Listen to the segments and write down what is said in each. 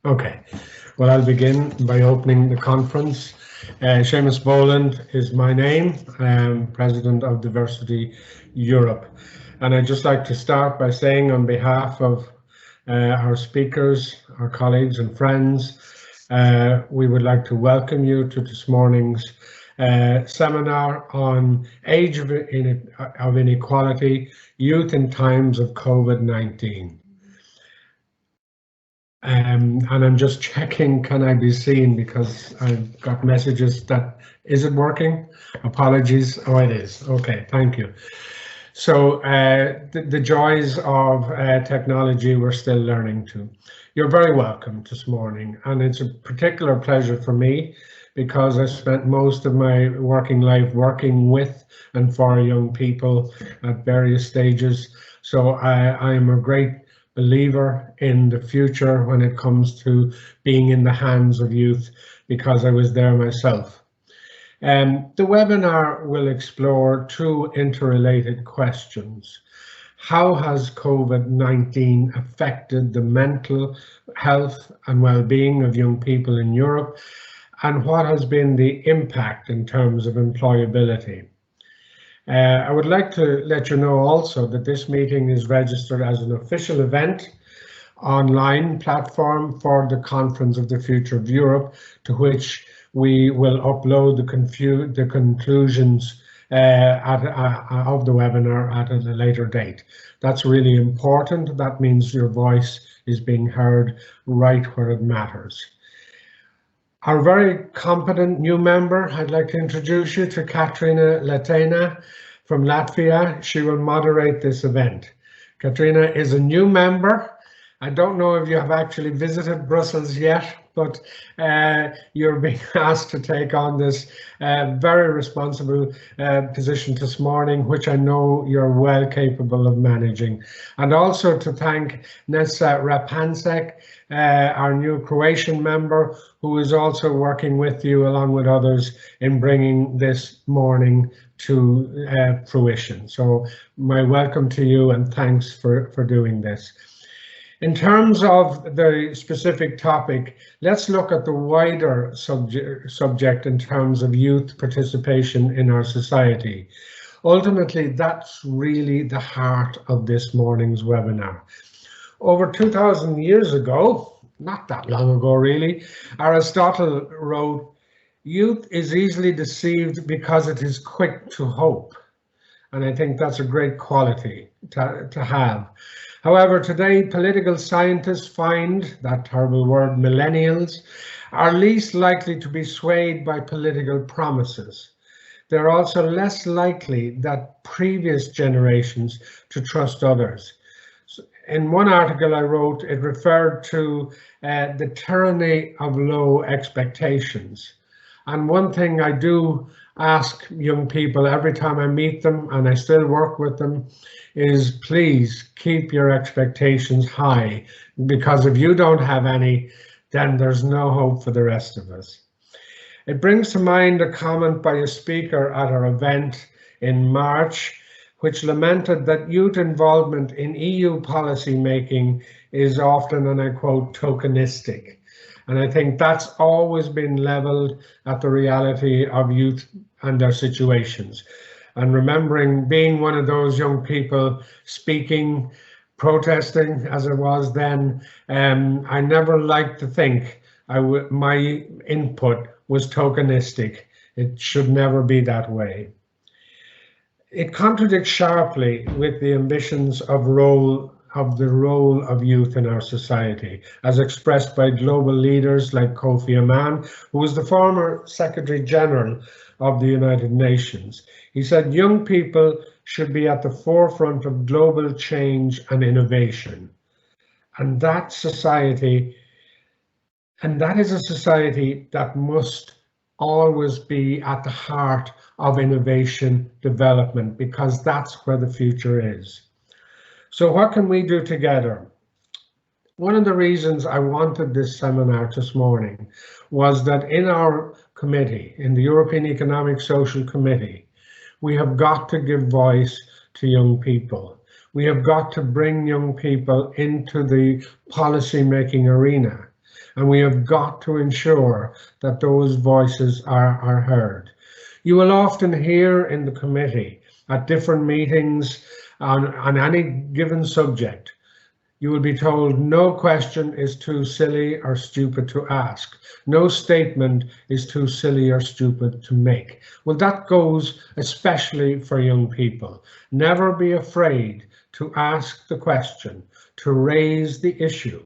Okay, well, I'll begin by opening the conference. Seamus Boland is my name. I'm President of Diversity Europe. And I'd just like to start by saying on behalf of our speakers, our colleagues and friends, we would like to welcome you to this morning's seminar on Age of Inequality, Youth in Times of COVID-19. And I'm just checking, can I be seen, because I've got messages that, is it working? Apologies. Oh, it is. Okay, thank you. So the joys of technology we're still learning to. You're very welcome this morning, and it's a particular pleasure for me because I spent most of my working life working with and for young people at various stages. So I am a great believer in the future when it comes to being in the hands of youth, because I was there myself. The webinar will explore two interrelated questions. How has COVID-19 affected the mental health and well-being of young people in Europe? And what has been the impact in terms of employability? I would like to let you know also that this meeting is registered as an official event online platform for the Conference of the Future of Europe, to which we will upload the conclusions of the webinar at a later date. That's really important. That means your voice is being heard right where it matters. Our very competent new member, I'd like to introduce you to Katrina Latena from Latvia. She will moderate this event. Katrina is a new member. I don't know if you have actually visited Brussels yet, but you're being asked to take on this very responsible position this morning, which I know you're well capable of managing. And also to thank Nessa Rapancek, our new Croatian member, who is also working with you along with others in bringing this morning to fruition. So my welcome to you and thanks for doing this. In terms of the specific topic, let's look at the wider subject in terms of youth participation in our society. Ultimately, that's really the heart of this morning's webinar. Over 2,000 years ago, not that long ago really, Aristotle wrote, "Youth is easily deceived because it is quick to hope." And I think that's a great quality to have. However, today, political scientists find, that terrible word, millennials, are least likely to be swayed by political promises. They're also less likely than previous generations to trust others. In one article I wrote, it referred to the tyranny of low expectations. And one thing I do ask young people every time I meet them, and I still work with them, is please keep your expectations high, because if you don't have any, then there's no hope for the rest of us. It brings to mind a comment by a speaker at our event in March, which lamented that youth involvement in EU policy making is often, and I quote, tokenistic. And I think that's always been leveled at the reality of youth and their situations. And remembering being one of those young people speaking, protesting as it was then, I never liked to think my input was tokenistic. It should never be that way. It contradicts sharply with the ambitions of the role of youth in our society, as expressed by global leaders like Kofi Annan, who was the former Secretary General of the United Nations. He said young people should be at the forefront of global change and innovation. And that is a society that must always be at the heart of innovation development, because that's where the future is. So what can we do together? One of the reasons I wanted this seminar this morning was that in our committee, in the European Economic Social Committee, we have got to give voice to young people. We have got to bring young people into the policy making arena. and we have got to ensure that those voices are heard. You will often hear in the committee at different meetings on any given subject, you will be told no question is too silly or stupid to ask. No statement is too silly or stupid to make. Well, that goes especially for young people. Never be afraid to ask the question, to raise the issue,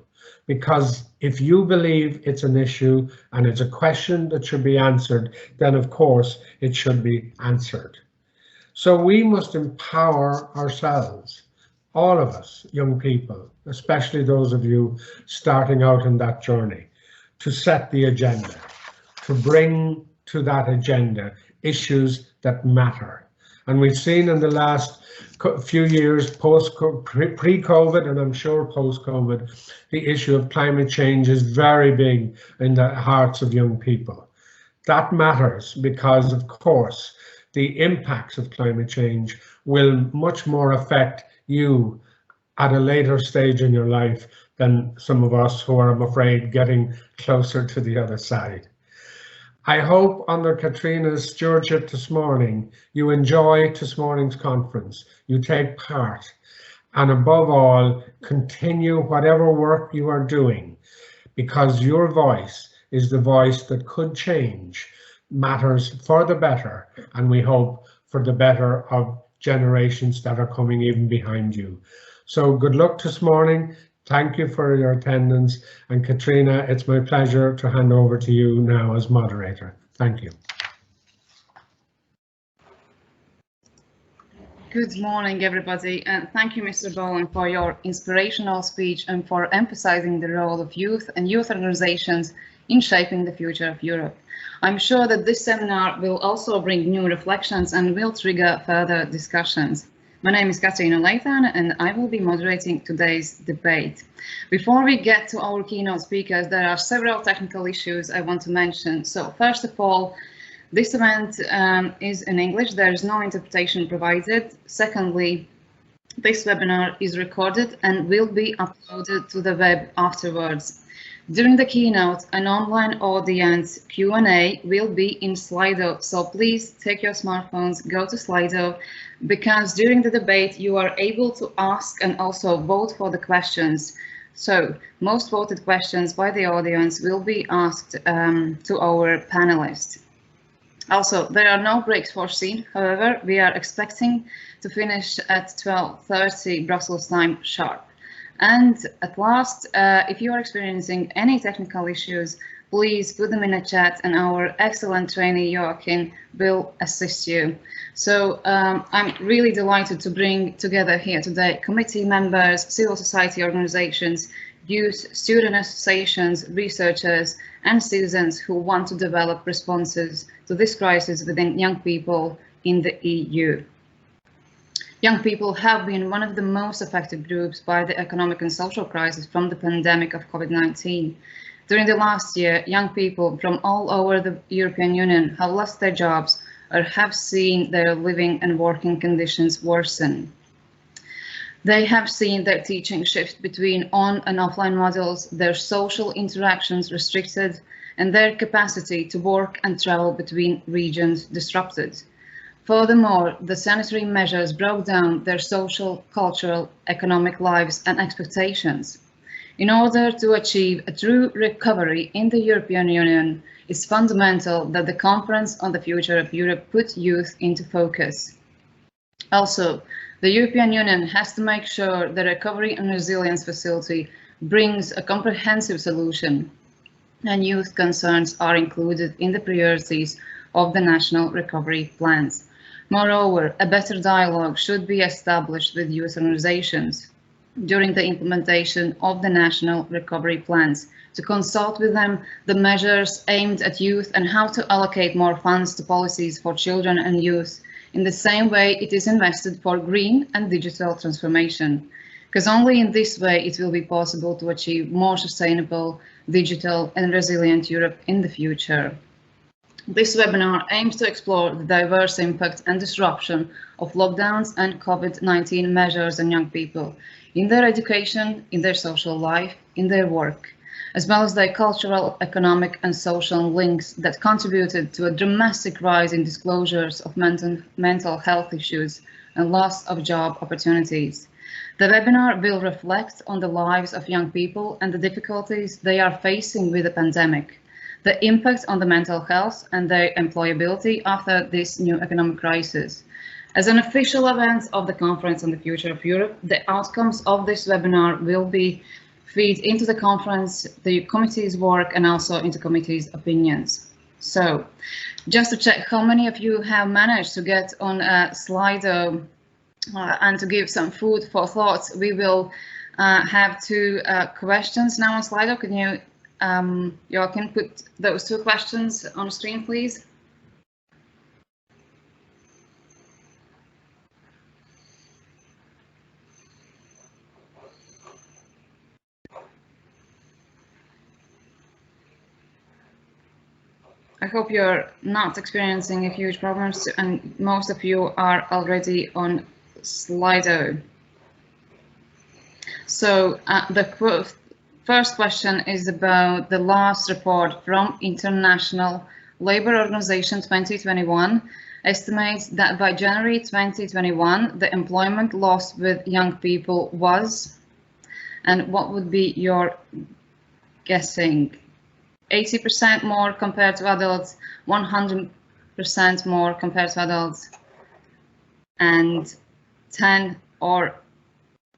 because if you believe it's an issue and it's a question that should be answered, then of course it should be answered. So we must empower ourselves. All of us, young people, especially those of you starting out in that journey, to set the agenda, to bring to that agenda issues that matter. And we've seen in the last few years, pre-COVID, and I'm sure post-COVID, the issue of climate change is very big in the hearts of young people. That matters because, of course, the impacts of climate change will much more affect you at a later stage in your life than some of us who are, I'm afraid, getting closer to the other side. I hope under Katrina's stewardship this morning, you enjoy this morning's conference, you take part, and above all, continue whatever work you are doing, because your voice is the voice that could change matters for the better, and we hope for the better of generations that are coming even behind you. So good luck this morning. Thank you for your attendance. And Katrina, it's my pleasure to hand over to you now as moderator. Thank you. Good morning, everybody, and thank you, Mr. Bowen, for your inspirational speech and for emphasizing the role of youth and youth organizations in shaping the future of Europe. I'm sure that this seminar will also bring new reflections and will trigger further discussions. My name is Katrina Leitan and I will be moderating today's debate. Before we get to our keynote speakers, there are several technical issues I want to mention. So first of all, this event is in English. There is no interpretation provided. Secondly, this webinar is recorded and will be uploaded to the web afterwards. During the keynote, an online audience Q&A will be in Slido, so please take your smartphones, go to Slido, because during the debate you are able to ask and also vote for the questions. So most voted questions by the audience will be asked to our panelists. Also, there are no breaks foreseen. However, we are expecting to finish at 12:30 Brussels time sharp. And at last, if you are experiencing any technical issues, please put them in a chat and our excellent trainee Joachim will assist you. So I'm really delighted to bring together here today committee members, civil society organizations, youth, student associations, researchers and citizens who want to develop responses to this crisis within young people in the EU. Young people have been one of the most affected groups by the economic and social crisis from the pandemic of COVID-19. During the last year, young people from all over the European Union have lost their jobs or have seen their living and working conditions worsen. They have seen their teaching shift between on and offline models, their social interactions restricted, and their capacity to work and travel between regions disrupted. Furthermore, the sanitary measures broke down their social, cultural, economic lives and expectations. In order to achieve a true recovery in the European Union, it's fundamental that the Conference on the Future of Europe put youth into focus. Also, the European Union has to make sure the Recovery and Resilience Facility brings a comprehensive solution, and youth concerns are included in the priorities of the national recovery plans. Moreover, a better dialogue should be established with youth organizations during the implementation of the national recovery plans to consult with them the measures aimed at youth and how to allocate more funds to policies for children and youth in the same way it is invested for green and digital transformation, because only in this way it will be possible to achieve more sustainable, digital and resilient Europe in the future. This webinar aims to explore the diverse impact and disruption of lockdowns and COVID-19 measures on young people in their education, in their social life, in their work. as well as their cultural, economic and social links that contributed to a dramatic rise in disclosures of mental health issues and loss of job opportunities. The webinar will reflect on the lives of young people and the difficulties they are facing with the pandemic, the impact on the mental health and their employability after this new economic crisis. As an official event of the Conference on the Future of Europe, the outcomes of this webinar will be fed into the conference, the committee's work, and also into committee's opinions. So, just to check how many of you have managed to get on Slido and to give some food for thought, we will have two questions now on Slido. Can you, Joachim, put those two questions on the screen, please? I hope you're not experiencing a huge problems and most of you are already on Slido. So the first question is about the last report from International Labour Organization 2021 estimates that by January 2021 the employment loss with young people was, and what would be your guessing? 80% more compared to adults, 100% more compared to adults, and 10 or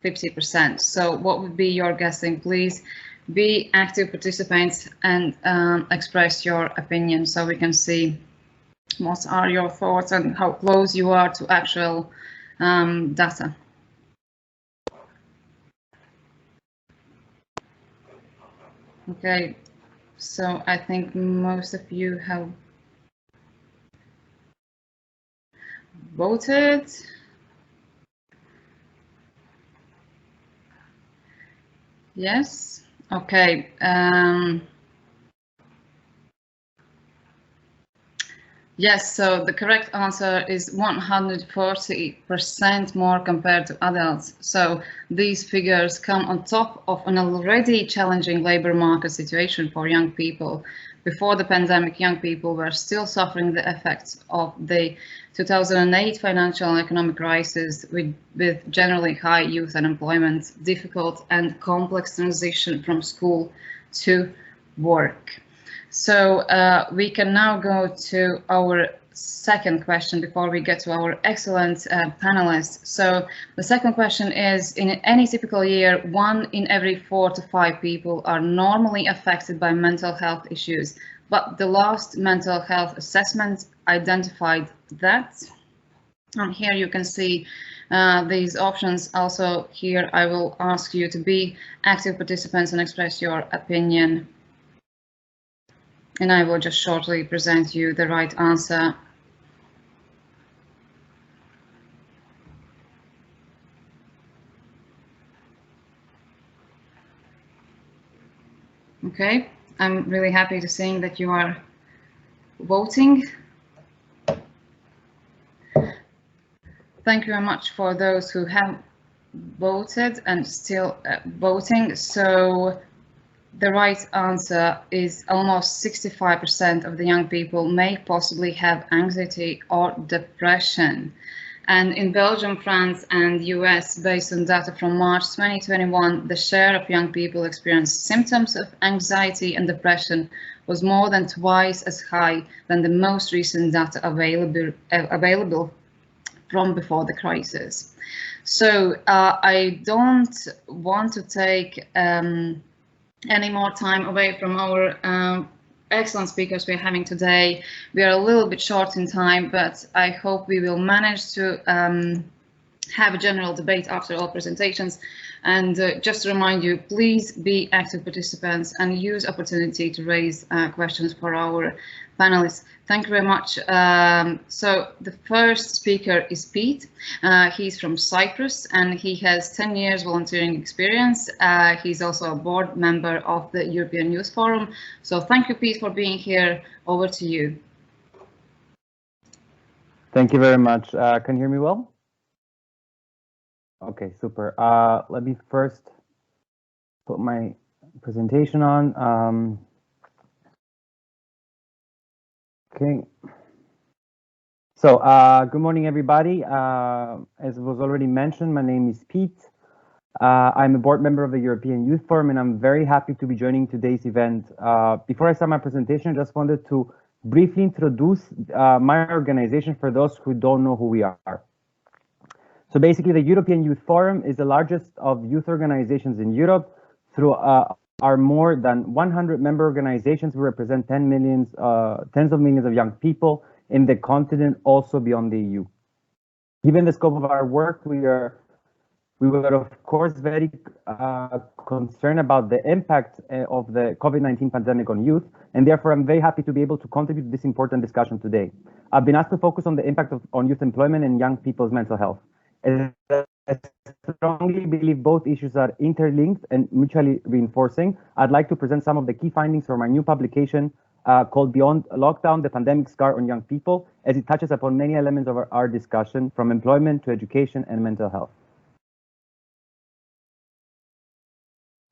50%. So what would be your guessing? Please be active participants and express your opinion so we can see what are your thoughts and how close you are to actual data. Okay. So I think most of you have voted. Yes. Okay. Yes, so the correct answer is 140% more compared to adults. So these figures come on top of an already challenging labour market situation for young people. Before the pandemic, young people were still suffering the effects of the 2008 financial and economic crisis with generally high youth unemployment, difficult and complex transition from school to work. So we can now go to our second question before we get to our excellent panelists. So the second question is, in any typical year, 1 in every 4 to 5 people are normally affected by mental health issues, but the last mental health assessment identified that. And here you can see these options. Also here I will ask you to be active participants and express your opinion. And I will just shortly present you the right answer. Okay, I'm really happy to see that you are voting. Thank you very much for those who have voted and still voting. So the right answer is almost 65% of the young people may possibly have anxiety or depression. And in Belgium, France and US, based on data from March 2021, the share of young people experiencing symptoms of anxiety and depression was more than twice as high than the most recent data available from before the crisis. So I don't want to take any more time away from our excellent speakers we're having today. We are a little bit short in time, but I hope we will manage to have a general debate after all presentations. And just to remind you, please be active participants and use opportunity to raise questions for our panelists. Thank you very much. So the first speaker is Pete. He's from Cyprus and he has 10 years volunteering experience. He's also a board member of the European Youth Forum. So thank you, Pete, for being here. Over to you. Thank you very much. Can you hear me well? Okay, super. Let me first put my presentation on. Okay. So, good morning, everybody. As was already mentioned, my name is Pete. I'm a board member of the European Youth Forum, and I'm very happy to be joining today's event. Before I start my presentation, I just wanted to briefly introduce my organization for those who don't know who we are. So basically, the European Youth Forum is the largest of youth organizations in Europe. Through our more than 100 member organizations, we represent tens of millions of young people in the continent, also beyond the EU. Given the scope of our work, we were of course very concerned about the impact of the COVID-19 pandemic on youth, and therefore I'm very happy to be able to contribute to this important discussion today. I've been asked to focus on the impact on youth employment and young people's mental health. I strongly believe both issues are interlinked and mutually reinforcing. I'd like to present some of the key findings from our new publication called Beyond Lockdown, the Pandemic Scar on Young People, as it touches upon many elements of our discussion, from employment to education and mental health.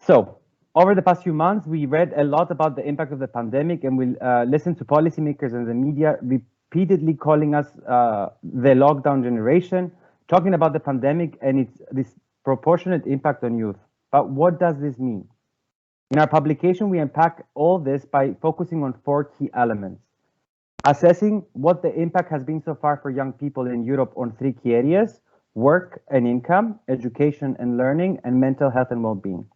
So, over the past few months, we read a lot about the impact of the pandemic, and we listened to policymakers and the media repeatedly calling us the lockdown generation, talking about the pandemic and its disproportionate impact on youth. But what does this mean? In our publication, we unpack all this by focusing on 4 key elements. Assessing what the impact has been so far for young people in Europe on 3 key areas: work and income, education and learning, and mental health and well-being.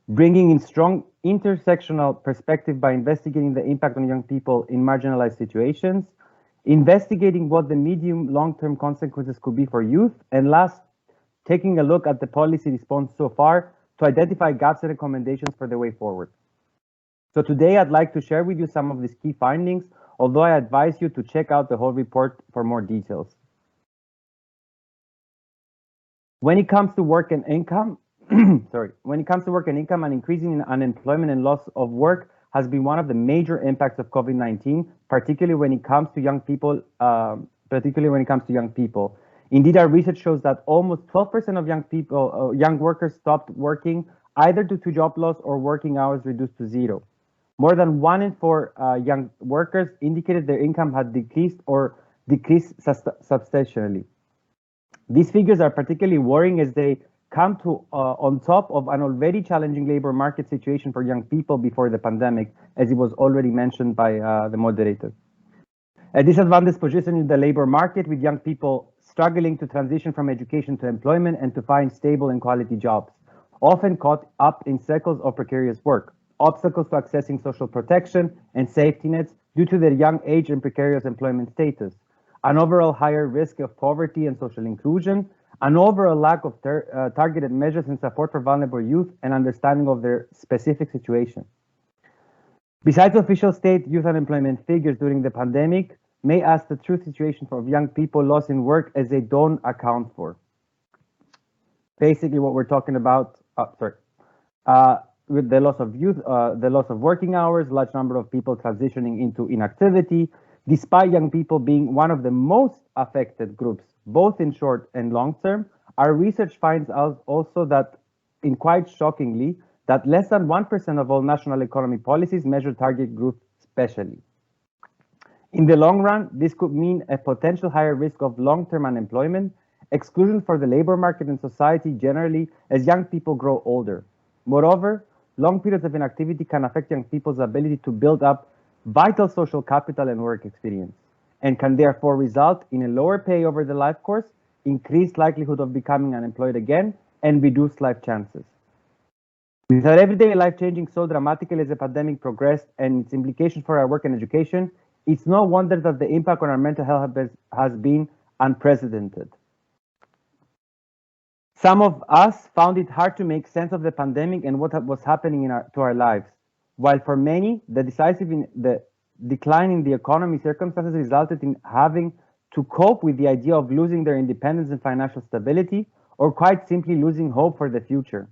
Bringing in strong intersectional perspective by investigating the impact on young people in marginalized situations, investigating what the medium long-term consequences could be for youth, and last, taking a look at the policy response so far to identify gaps and recommendations for the way forward. So today I'd like to share with you some of these key findings, although I advise you to check out the whole report for more details. When it comes to work and income, an increasing in unemployment and loss of work has been one of the major impacts of COVID-19, particularly when it comes to young people. Indeed, our research shows that almost 12% of young workers stopped working, either due to job loss or working hours reduced to 0. More than 1 in 4 young workers indicated their income had decreased substantially. These figures are particularly worrying as they come to on top of an already challenging labor market situation for young people before the pandemic, as it was already mentioned by the moderator. A disadvantaged position in the labor market, with young people struggling to transition from education to employment and to find stable and quality jobs, often caught up in cycles of precarious work, obstacles to accessing social protection and safety nets due to their young age and precarious employment status, an overall higher risk of poverty and social inclusion, an overall lack of targeted measures and support for vulnerable youth and understanding of their specific situation. Besides official state youth unemployment figures during the pandemic may ask the true situation for young people lost in work, as they don't account for. Basically what we're talking about, with the loss of youth, the loss of working hours, large number of people transitioning into inactivity, despite young people being one of the most affected groups, both in short and long term. Our research finds out also that, in quite shockingly, that less than 1% of all national economy policies measure target groups specially. In the long run, this could mean a potential higher risk of long-term unemployment, exclusion for the labor market and society generally as young people grow older. Moreover, long periods of inactivity can affect young people's ability to build up vital social capital and work experience, and can therefore result in a lower pay over the life course, increased likelihood of becoming unemployed again, and reduced life chances. With our everyday life changing so dramatically as the pandemic progressed and its implications for our work and education, it's no wonder that the impact on our mental health has been unprecedented. Some of us found it hard to make sense of the pandemic and what was happening to our lives, while for many, the decline in the economy circumstances resulted in having to cope with the idea of losing their independence and financial stability, or quite simply losing hope for the future.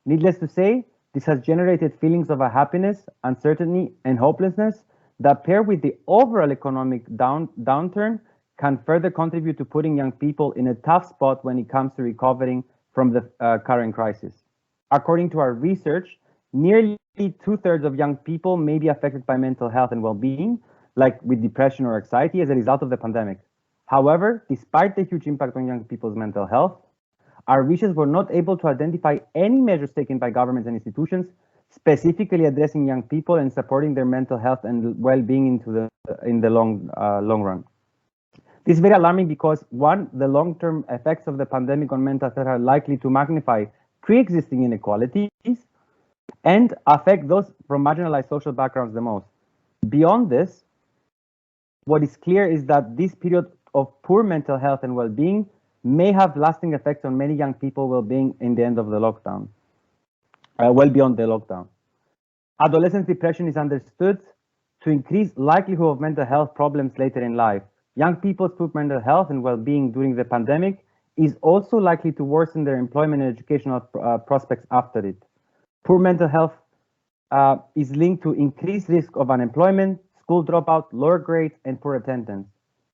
Needless to say, this has generated feelings of unhappiness, uncertainty, and hopelessness that, paired with the overall economic downturn, can further contribute to putting young people in a tough spot when it comes to recovering from the current crisis. According to our research, nearly 2/3 of young people may be affected by mental health and well-being, like with depression or anxiety as a result of the pandemic. However, despite the huge impact on young people's mental health, our researchers were not able to identify any measures taken by governments and institutions specifically addressing young people and supporting their mental health and well-being in the long run. This is very alarming because, one, the long-term effects of the pandemic on mental health are likely to magnify pre-existing inequalities and affect those from marginalized social backgrounds the most. Beyond this, what is clear is that this period of poor mental health and well-being may have lasting effects on many young people well-being in the end of the lockdown, well beyond the lockdown. Adolescent depression is understood to increase likelihood of mental health problems later in life. Young people's poor mental health and well-being during the pandemic is also likely to worsen their employment and educational prospects after it. Poor mental health is linked to increased risk of unemployment, school dropout, lower grades, and poor attendance.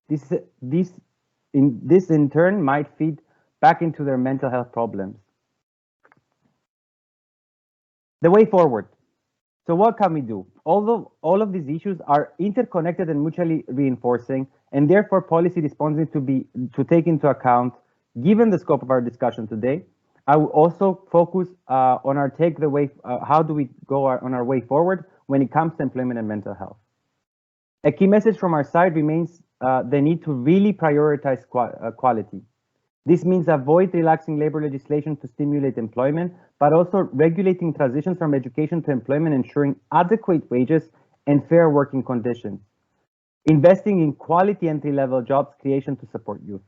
This in turn might feed back into their mental health problems. The way forward. So what can we do? Although all of these issues are interconnected and mutually reinforcing, and therefore policy responses to take into account, given the scope of our discussion today, I will also focus on our how do we go on our way forward when it comes to employment and mental health. A key message from our side remains the need to really prioritize quality. This means avoid relaxing labor legislation to stimulate employment, but also regulating transitions from education to employment, ensuring adequate wages and fair working conditions. Investing in quality entry-level jobs creation to support youth.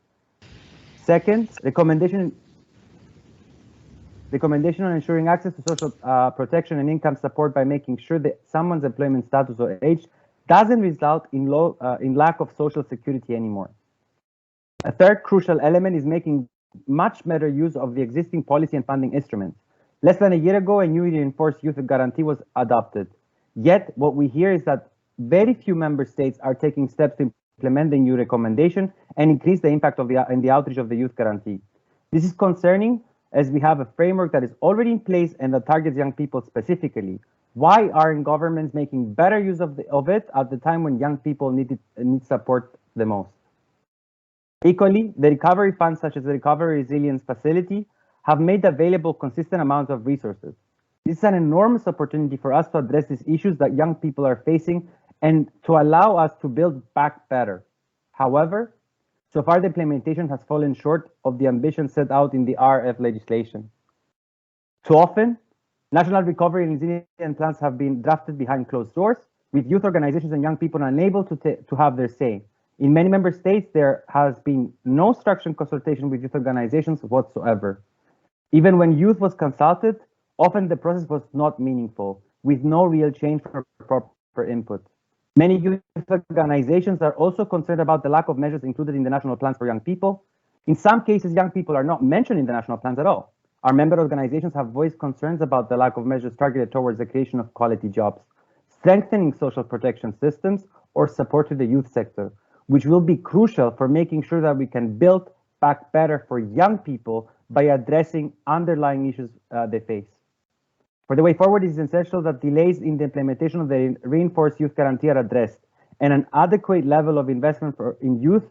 Second, recommendation on ensuring access to social protection and income support by making sure that someone's employment status or age doesn't result in lack of social security anymore. A third crucial element is making much better use of the existing policy and funding instruments. Less than a year ago, a new reinforced youth guarantee was adopted. Yet, what we hear is that very few member states are taking steps to implement the new recommendation and increase the impact of the outreach of the youth guarantee. This is concerning as we have a framework that is already in place and that targets young people specifically. Why aren't governments making better use of it at the time when young people need support the most? Equally, the recovery funds such as the Recovery Resilience Facility have made available consistent amounts of resources. This is an enormous opportunity for us to address these issues that young people are facing and to allow us to build back better. However, so far the implementation has fallen short of the ambition set out in the RF legislation. Too often, national recovery and resilience plans have been drafted behind closed doors, with youth organizations and young people unable to have their say. In many member states, there has been no structured consultation with youth organizations whatsoever. Even when youth was consulted, often the process was not meaningful, with no real change for proper input. Many youth organizations are also concerned about the lack of measures included in the national plans for young people. In some cases, young people are not mentioned in the national plans at all. Our member organizations have voiced concerns about the lack of measures targeted towards the creation of quality jobs, strengthening social protection systems, or support to the youth sector, which will be crucial for making sure that we can build back better for young people by addressing underlying issues they face. For the way forward, it is essential that delays in the implementation of the reinforced youth guarantee are addressed and an adequate level of investment in youth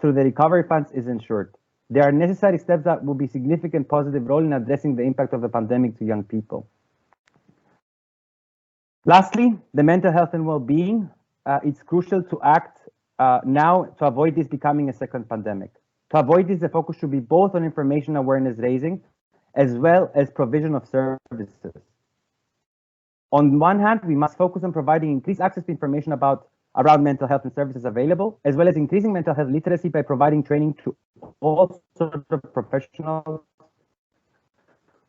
through the recovery funds is ensured. There are necessary steps that will be significant positive role in addressing the impact of the pandemic to young people. Lastly, the mental health and well-being. It's crucial to act now to avoid this becoming a second pandemic. To avoid this, the focus should be both on information awareness raising as well as provision of services. On one hand, we must focus on providing increased access to information around mental health and services available, as well as increasing mental health literacy by providing training to all sorts of professionals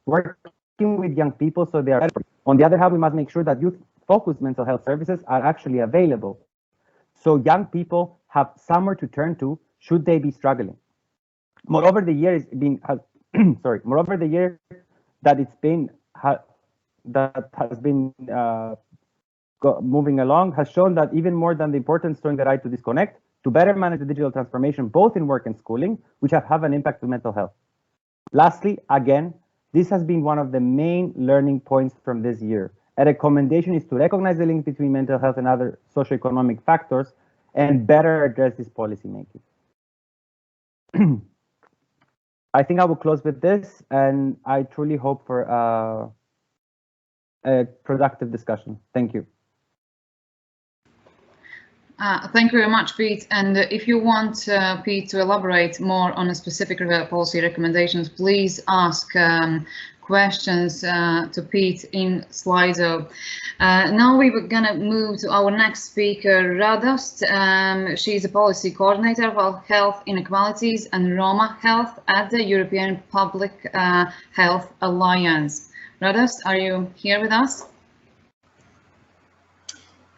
working with young people so they are better. On the other hand, we must make sure that youth-focused mental health services are actually available, so young people have somewhere to turn to should they be struggling. Moreover, the year that has been moving along has shown that even more than the importance showing the right to disconnect, to better manage the digital transformation both in work and schooling, which have an impact on mental health. Lastly, again, This has been one of the main learning points from this year. A recommendation is to recognize the link between mental health and other socioeconomic factors and better address this policy making. I think I will close with this, and I truly hope for a productive discussion. Thank you. Thank you very much, Pete. And if you want Pete to elaborate more on a specific policy recommendations, please ask questions to Pete in Slido. Now we're gonna move to our next speaker, Radost. She's a policy coordinator for health inequalities and Roma health at the European Public Health Alliance. Radost, are you here with us?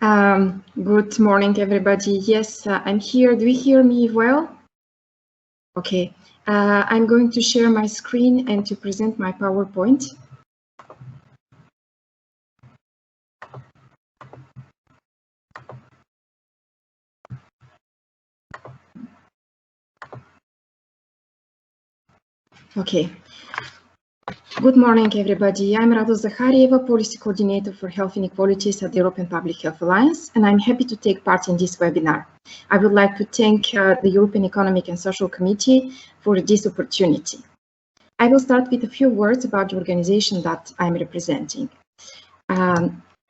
Good morning, everybody. Yes, I'm here. Do you hear me well? Okay. I'm going to share my screen and to present my PowerPoint. Okay. Good morning, everybody. I'm Radost Zaharieva, Policy Coordinator for Health Inequalities at the European Public Health Alliance, and I'm happy to take part in this webinar. I would like to thank the European Economic and Social Committee for this opportunity. I will start with a few words about the organization that I'm representing.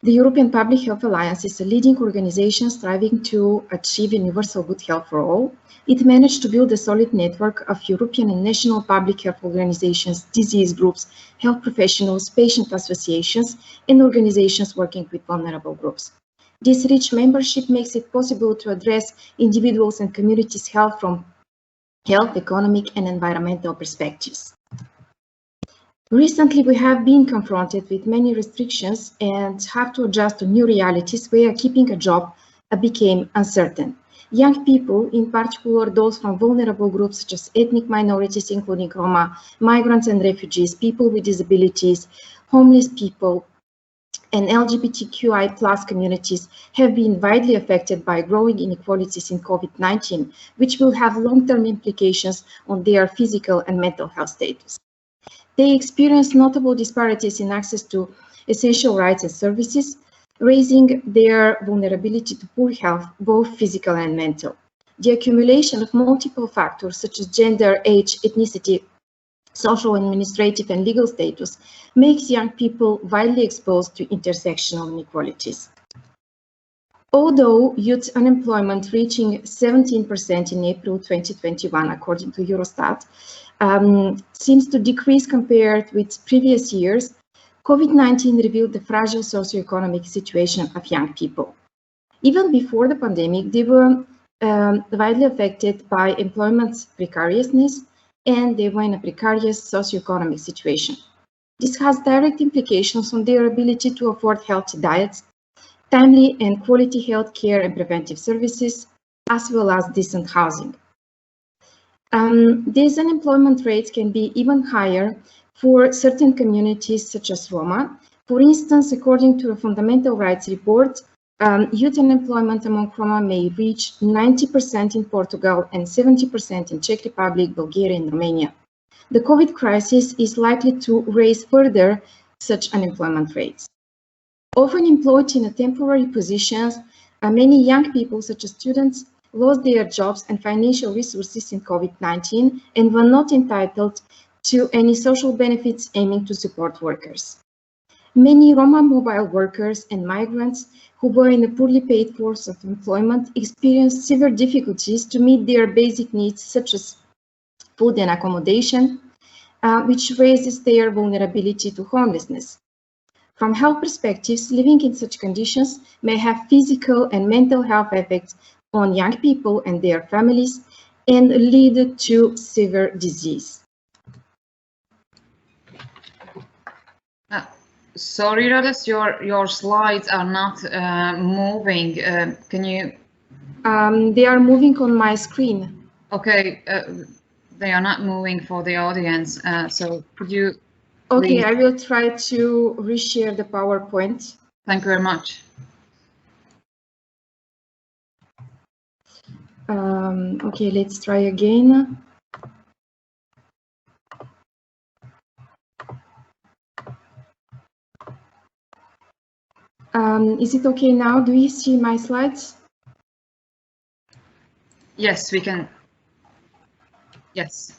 The European Public Health Alliance is a leading organization striving to achieve universal good health for all. It managed to build a solid network of European and national public health organizations, disease groups, health professionals, patient associations, and organizations working with vulnerable groups. This rich membership makes it possible to address individuals' and communities' health from health, economic, and environmental perspectives. Recently, we have been confronted with many restrictions and have to adjust to new realities where keeping a job became uncertain. Young people, in particular those from vulnerable groups such as ethnic minorities, including Roma, migrants and refugees, people with disabilities, homeless people, and LGBTQI+ communities have been widely affected by growing inequalities in COVID-19, which will have long-term implications on their physical and mental health status. They experience notable disparities in access to essential rights and services, raising their vulnerability to poor health, both physical and mental. The accumulation of multiple factors such as gender, age, ethnicity, social, administrative, and legal status makes young people widely exposed to intersectional inequalities. Although youth unemployment reaching 17% in April 2021, according to Eurostat, seems to decrease compared with previous years, COVID-19 revealed the fragile socioeconomic situation of young people. Even before the pandemic, they were widely affected by employment precariousness, and they were in a precarious socioeconomic situation. This has direct implications on their ability to afford healthy diets, timely and quality health care and preventive services, as well as decent housing. These unemployment rates can be even higher for certain communities such as Roma. For instance, according to a Fundamental Rights Report, youth unemployment among Roma may reach 90% in Portugal and 70% in Czech Republic, Bulgaria, and Romania. The COVID crisis is likely to raise further such unemployment rates. Often employed in a temporary positions, many young people, such as students, lost their jobs and financial resources in COVID-19 and were not entitled to any social benefits aiming to support workers. Many Roma mobile workers and migrants who were in a poorly paid force of employment experienced severe difficulties to meet their basic needs such as food and accommodation, which raises their vulnerability to homelessness. From health perspectives, living in such conditions may have physical and mental health effects on young people and their families and lead to severe disease. Sorry, Radost, your slides are not moving. Can you? They are moving on my screen. Okay, they are not moving for the audience. So could you? Okay, please? I will try to reshare the PowerPoint. Thank you very much. Okay, let's try again. Is it okay now? Do you see my slides? Yes, we can. Yes.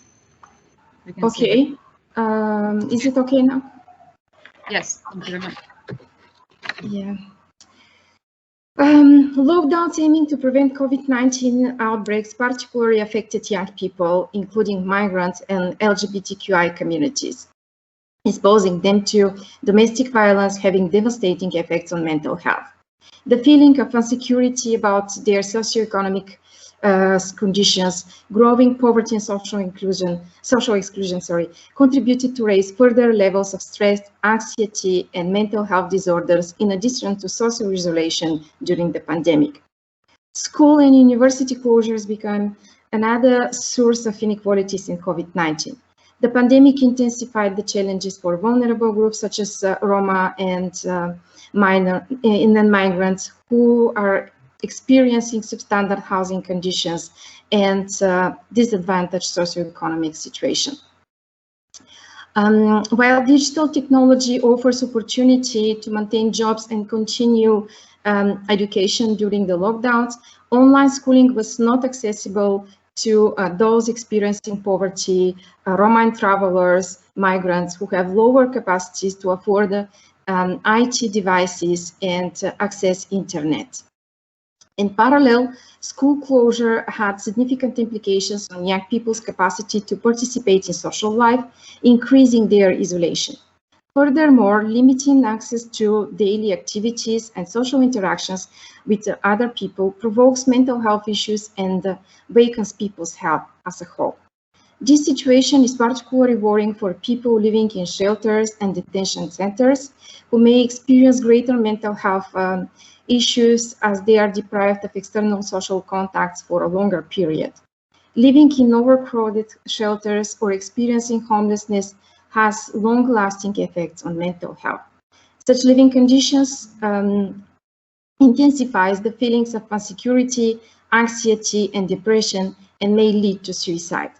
We can see Okay. Is it okay now? Yes, thank you very much. Yeah. Lockdowns aiming to prevent COVID-19 outbreaks particularly affected young people, including migrants and LGBTQI communities, exposing them to domestic violence having devastating effects on mental health. The feeling of insecurity about their socioeconomic conditions, growing poverty and social exclusion, contributed to raise further levels of stress, anxiety, and mental health disorders, in addition to social isolation during the pandemic. School and university closures became another source of inequalities in COVID-19. The pandemic intensified the challenges for vulnerable groups such as Roma and migrants who are experiencing substandard housing conditions and disadvantaged socioeconomic situation. While digital technology offers opportunity to maintain jobs and continue education during the lockdowns, online schooling was not accessible to those experiencing poverty, Roma and travelers, migrants who have lower capacities to afford IT devices and access internet. In parallel, school closure had significant implications on young people's capacity to participate in social life, increasing their isolation. Furthermore, limiting access to daily activities and social interactions with other people provokes mental health issues and weakens people's health as a whole. This situation is particularly worrying for people living in shelters and detention centers, who may experience greater mental health issues as they are deprived of external social contacts for a longer period. Living in overcrowded shelters or experiencing homelessness has long-lasting effects on mental health. Such living conditions intensifies the feelings of insecurity, anxiety, and depression, and may lead to suicide.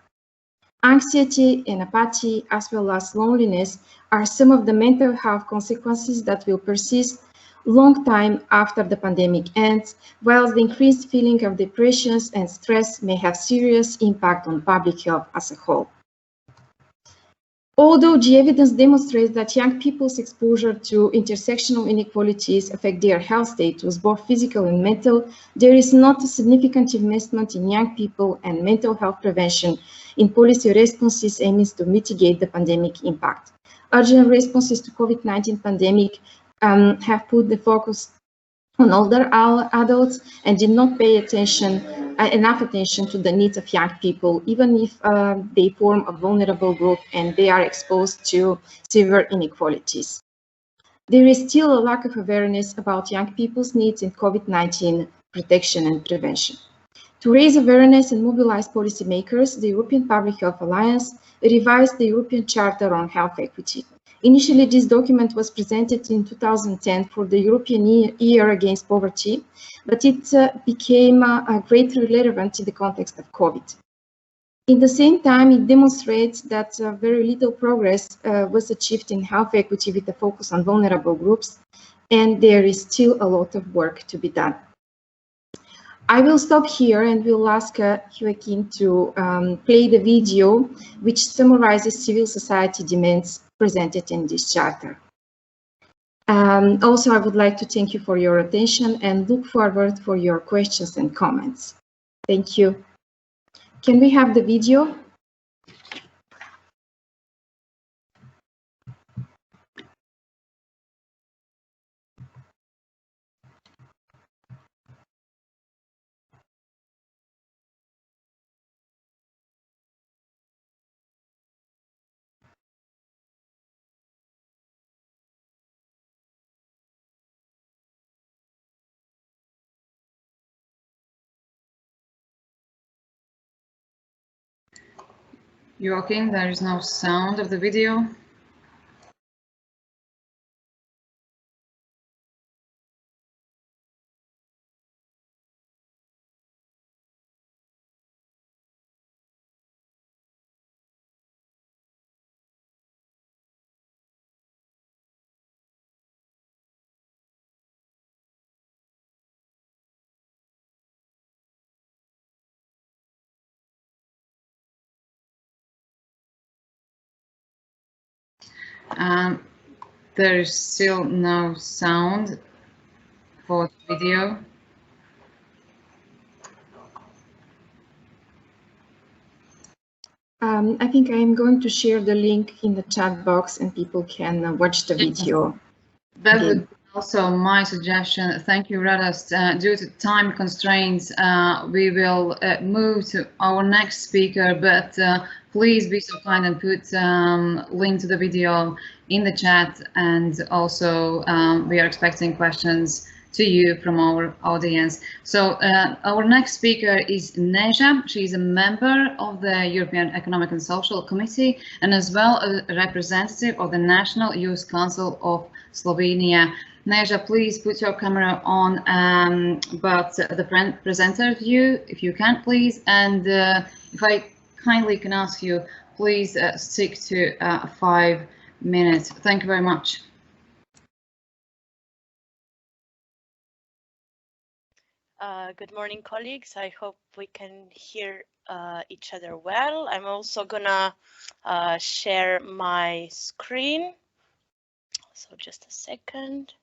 Anxiety and apathy, as well as loneliness, are some of the mental health consequences that will persist long time after the pandemic ends, whilst the increased feeling of depression and stress may have serious impact on public health as a whole. Although the evidence demonstrates that young people's exposure to intersectional inequalities affect their health status, both physical and mental, there is not a significant investment in young people and mental health prevention in policy responses aiming to mitigate the pandemic impact. Urgent responses to COVID-19 pandemic have put the focus on older adults and did not pay enough attention to the needs of young people, even if they form a vulnerable group and they are exposed to severe inequalities. There is still a lack of awareness about young people's needs in COVID-19 protection and prevention. To raise awareness and mobilize policymakers, the European Public Health Alliance revised the European Charter on Health Equity. Initially, this document was presented in 2010 for the European Year Against Poverty, but it became greatly relevant in the context of COVID. At the same time, it demonstrates that very little progress was achieved in health equity with a focus on vulnerable groups, and there is still a lot of work to be done. I will stop here and will ask Joaquin to play the video which summarizes civil society demands presented in this charter. Also, I would like to thank you for your attention and look forward for your questions and comments. Thank you. Can we have the video? Joachim, there is no sound of the video. There is still no sound for the video. I think I'm going to share the link in the chat box and people can watch the video. That would be also my suggestion. Thank you, Radast. Due to time constraints, we will move to our next speaker, but please be so kind and put link to the video in the chat, and also we are expecting questions to you from our audience. So our next speaker is Neža. She is a member of the European Economic and Social Committee and as well a representative of the National Youth Council of Slovenia. Neža, please put your camera on, but the presenter view, if you can, please. And if I kindly can ask you, please stick to 5 minutes. Thank you very much. Good morning, colleagues. I hope we can hear each other well. I'm also gonna share my screen. So just a second.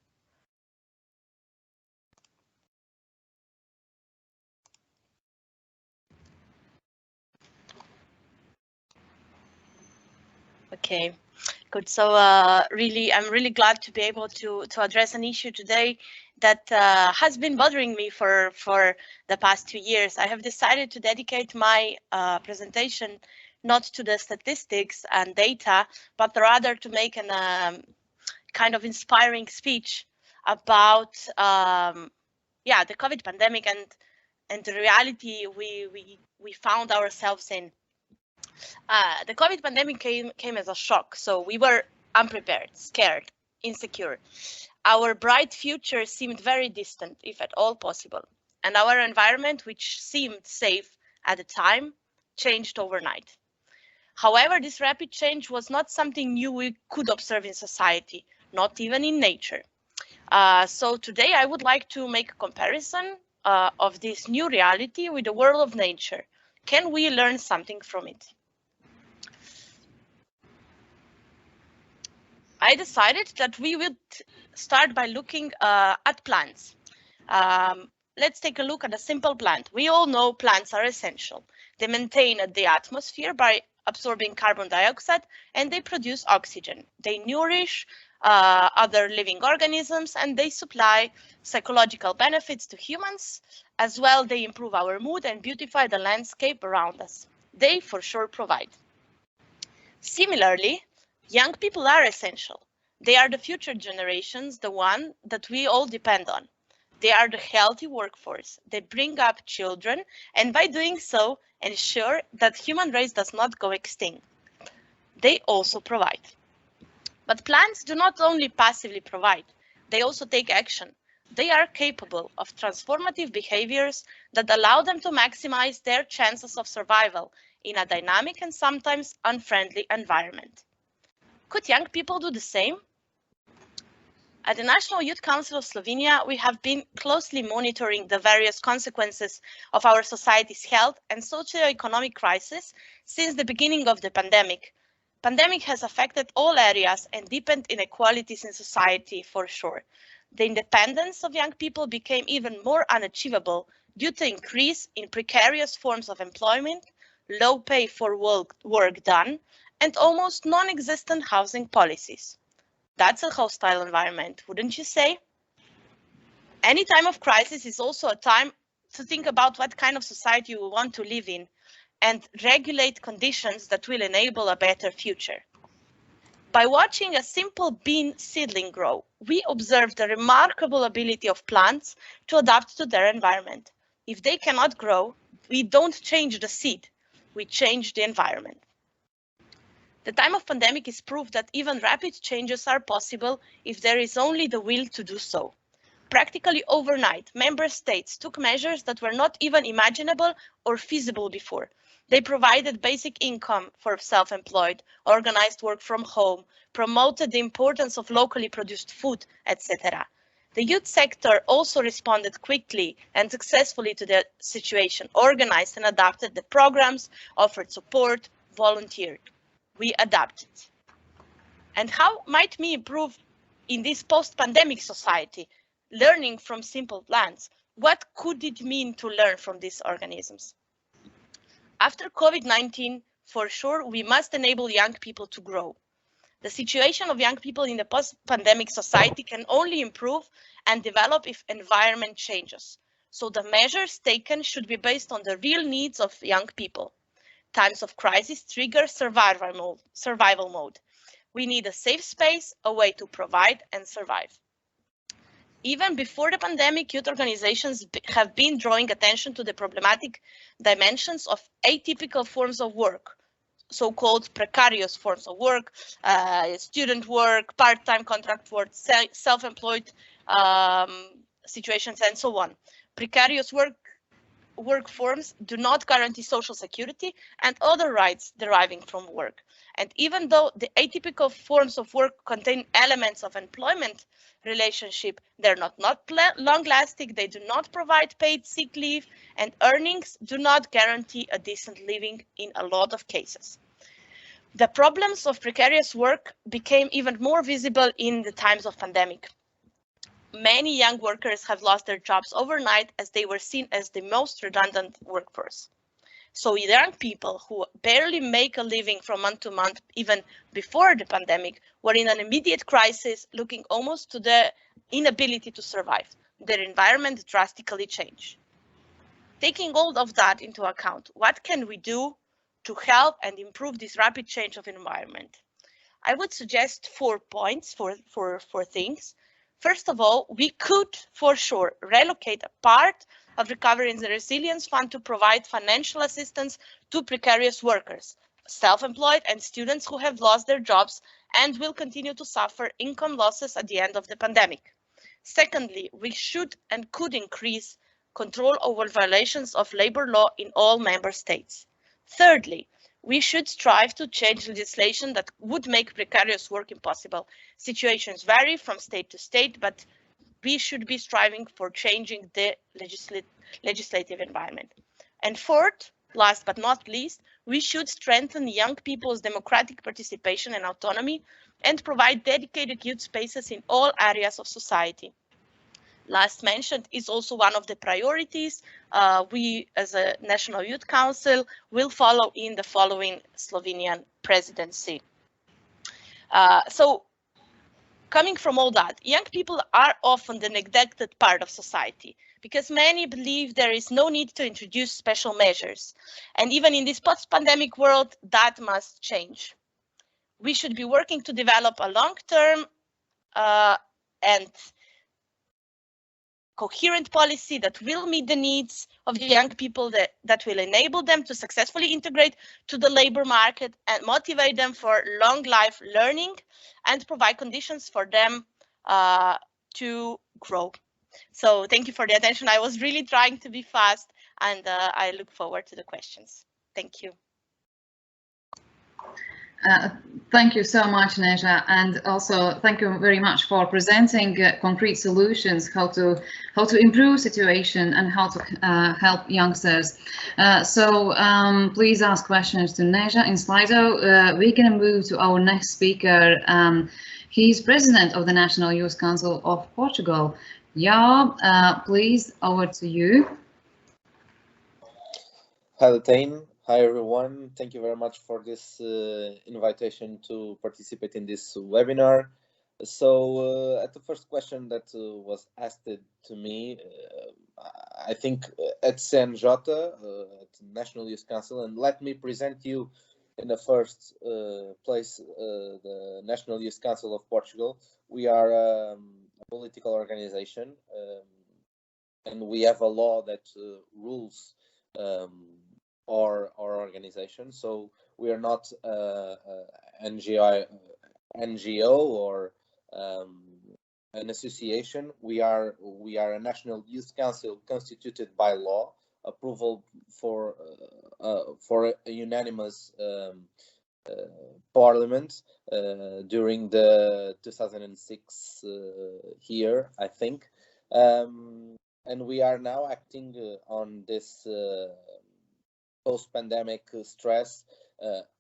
Okay, good. So I'm really glad to be able to address an issue today that has been bothering me for the past 2 years. I have decided to dedicate my presentation not to the statistics and data, but rather to make an kind of inspiring speech about the COVID pandemic and the reality we found ourselves in. The COVID pandemic came as a shock, so we were unprepared, scared, insecure. Our bright future seemed very distant, if at all possible, and our environment, which seemed safe at the time, changed overnight. However, this rapid change was not something new we could observe in society, not even in nature. So today I would like to make a comparison of this new reality with the world of nature. Can we learn something from it? I decided that we would start by looking at plants. Let's take a look at a simple plant. We all know plants are essential. They maintain the atmosphere by absorbing carbon dioxide and they produce oxygen. They nourish other living organisms and they supply psychological benefits to humans. As well, they improve our mood and beautify the landscape around us. They for sure provide. Similarly, young people are essential. They are the future generations, the one that we all depend on. They are the healthy workforce. They bring up children and by doing so, ensure that human race does not go extinct. They also provide. But plants do not only passively provide, they also take action. They are capable of transformative behaviors that allow them to maximize their chances of survival in a dynamic and sometimes unfriendly environment. Could young people do the same? At the National Youth Council of Slovenia, we have been closely monitoring the various consequences of our society's health and socio-economic crisis since the beginning of the pandemic. Pandemic has affected all areas and deepened inequalities in society for sure. The independence of young people became even more unachievable due to increase in precarious forms of employment, low pay for work done, and almost non-existent housing policies. That's a hostile environment, wouldn't you say? Any time of crisis is also a time to think about what kind of society we want to live in and regulate conditions that will enable a better future. By watching a simple bean seedling grow, we observe the remarkable ability of plants to adapt to their environment. If they cannot grow, we don't change the seed, we change the environment. The time of pandemic is proof that even rapid changes are possible if there is only the will to do so. Practically overnight, member states took measures that were not even imaginable or feasible before. They provided basic income for self-employed, organized work from home, promoted the importance of locally produced food, etc. The youth sector also responded quickly and successfully to the situation, organized and adapted the programs, offered support, volunteered. We adapted. And how might we improve in this post-pandemic society, learning from simple plants? What could it mean to learn from these organisms? After COVID-19, for sure, we must enable young people to grow. The situation of young people in the post-pandemic society can only improve and develop if environment changes. So the measures taken should be based on the real needs of young people. Times of crisis trigger survival mode. We need a safe space, a way to provide and survive. Even before the pandemic, youth organizations have been drawing attention to the problematic dimensions of atypical forms of work, so-called precarious forms of work, student work, part-time contract work, self-employed situations, and so on. Precarious work forms do not guarantee social security and other rights deriving from work. And even though the atypical forms of work contain elements of employment relationship, they're not long-lasting, they do not provide paid sick leave, and earnings do not guarantee a decent living in a lot of cases. The problems of precarious work became even more visible in the times of pandemic. Many young workers have lost their jobs overnight as they were seen as the most redundant workforce. So young people who barely make a living from month to month, even before the pandemic, were in an immediate crisis, looking almost to the inability to survive. Their environment drastically changed. Taking all of that into account, what can we do to help and improve this rapid change of environment? I would suggest 4 points for things. First of all, we could for sure relocate a part of Recovery and Resilience Fund to provide financial assistance to precarious workers, self-employed and students who have lost their jobs and will continue to suffer income losses at the end of the pandemic. Secondly, we should and could increase control over violations of labor law in all member states. Thirdly, we should strive to change legislation that would make precarious work impossible. Situations vary from state to state, but we should be striving for changing the legislative environment. And fourth, last but not least, we should strengthen young people's democratic participation and autonomy and provide dedicated youth spaces in all areas of society. Last mentioned is also one of the priorities we as a National Youth Council will follow in the following Slovenian presidency. So coming from all that, young people are often the neglected part of society because many believe there is no need to introduce special measures. And even in this post-pandemic world, that must change. We should be working to develop a long-term and coherent policy that will meet the needs of the young people, that will enable them to successfully integrate to the labor market and motivate them for long life learning and provide conditions for them to grow. So thank you for the attention. I was really trying to be fast and I look forward to the questions. Thank you. Thank you so much, Neža, and also thank you very much for presenting concrete solutions, how to improve situation and how to help youngsters. So please ask questions to Neža in Slido. We can move to our next speaker. He's president of the National Youth Council of Portugal. Yeah, please, over to you. Hi, Latane. Hi, everyone. Thank you very much for this invitation to participate in this webinar. So at the first question that was asked to me, I think at CNJ, at National Youth Council, and let me present you in the first place, the National Youth Council of Portugal. We are a political organization and we have a law that rules our organization. So we are not NGO or an association. We are a National Youth Council constituted by law, approval for a unanimous parliament during the 2006 year, I think, and we are now acting on this post-pandemic stress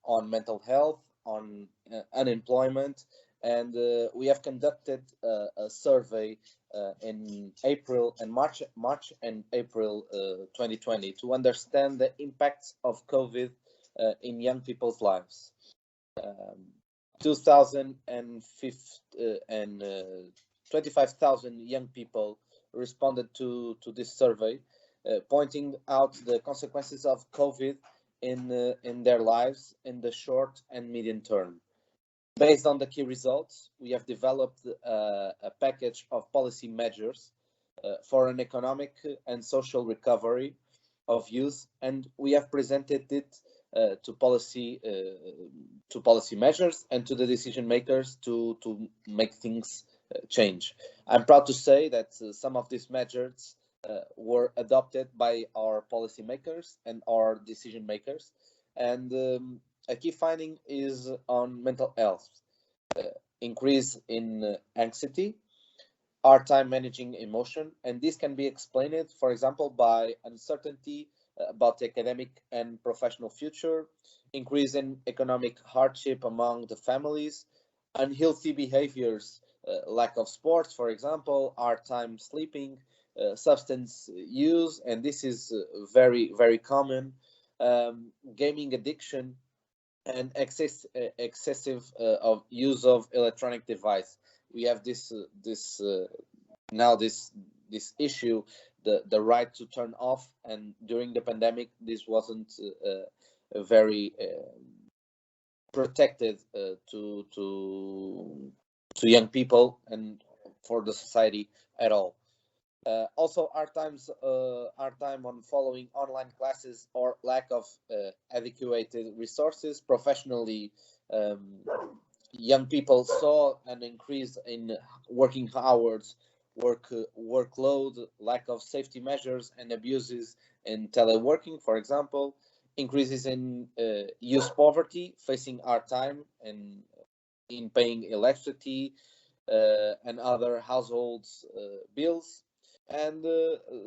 on mental health, on unemployment, and we have conducted a survey in March and April 2020 to understand the impacts of COVID in young people's lives. 25,000 young people responded to this survey, pointing out the consequences of COVID in their lives in the short and medium term. Based on the key results, we have developed a package of policy measures for an economic and social recovery of youth, and we have presented it to policy measures and to the decision makers to make things change. I'm proud to say that some of these measures were adopted by our policy makers and our decision makers, and a key finding is on mental health, increase in anxiety, hard time managing emotion, and this can be explained, for example, by uncertainty about the academic and professional future, increase in economic hardship among the families, unhealthy behaviors, lack of sports, for example, hard time sleeping, substance use, and this is very, very common, gaming addiction, and excessive of use of electronic device. We have this issue, the right to turn off, and during the pandemic this wasn't very protected to young people and for the society at all. Also, hard time on following online classes or lack of adequate resources. Professionally, young people saw an increase in working hours, workload, lack of safety measures, and abuses in teleworking, for example. Increases in youth poverty, facing hard time and in paying electricity and other households bills. And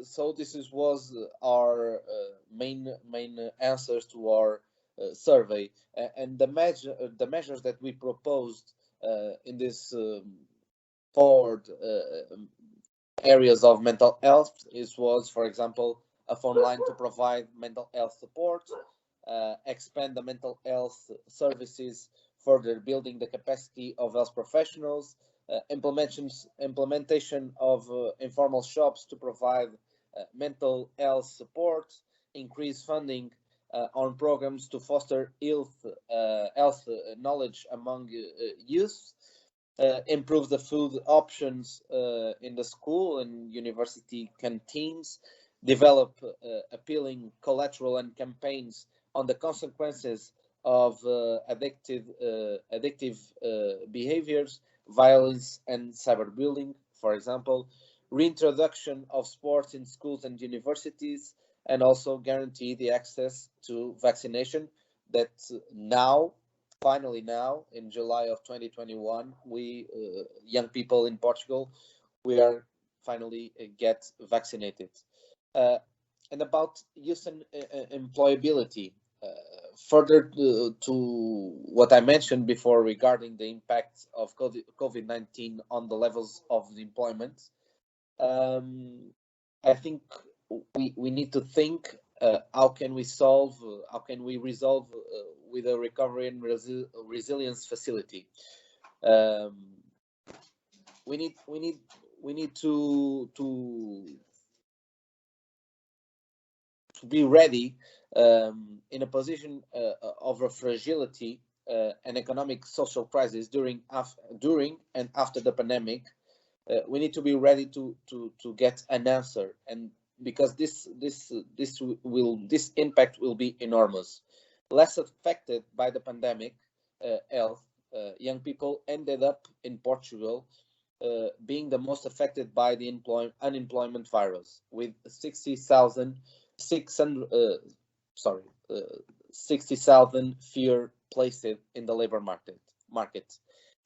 so this was our main answers to our survey, and the measures that we proposed in this four areas of mental health was, for example, a phone line to provide mental health support, expand the mental health services, further building the capacity of health professionals, implementation of informal shops to provide mental health support, increase funding on programs to foster health knowledge among youth, improve the food options in the school and university canteens, develop appealing collateral and campaigns on the consequences of addictive behaviors, violence and cyberbullying, for example, reintroduction of sports in schools and universities, and also guarantee the access to vaccination that finally now, in July of 2021, we, young people in Portugal, we are finally get vaccinated. And about youth and employability, further to what I mentioned before regarding the impact of COVID-19 on the levels of the employment, I think we need to think how can we resolve with a recovery and resilience facility. We need to be ready in a position of a fragility and economic social crisis during and after the pandemic. We need to be ready to get an answer, and because this impact will be enormous. Less affected by the pandemic health, young people ended up in Portugal being the most affected by the unemployment virus, with 60,000 fewer placed in the labor market.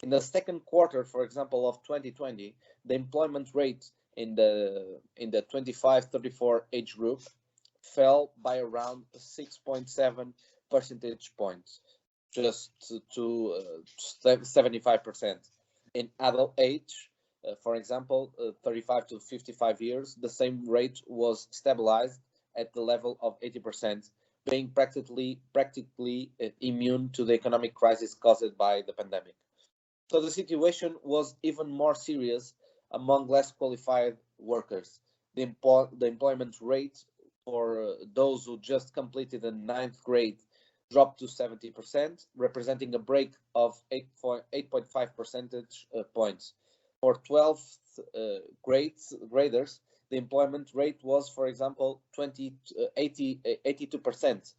In the second quarter, for example, of 2020, the employment rate in the 25-34 age group fell by around 6.7 percentage points, just to 75%. In adult age, for example, 35 to 55 years, the same rate was stabilized at the level of 80%, being practically immune to the economic crisis caused by the pandemic. So the situation was even more serious among less qualified workers. The employment rate for those who just completed the 9th grade dropped to 70%, representing a break of 8.5 percentage points. For 12th graders, the employment rate was, for example, 82%,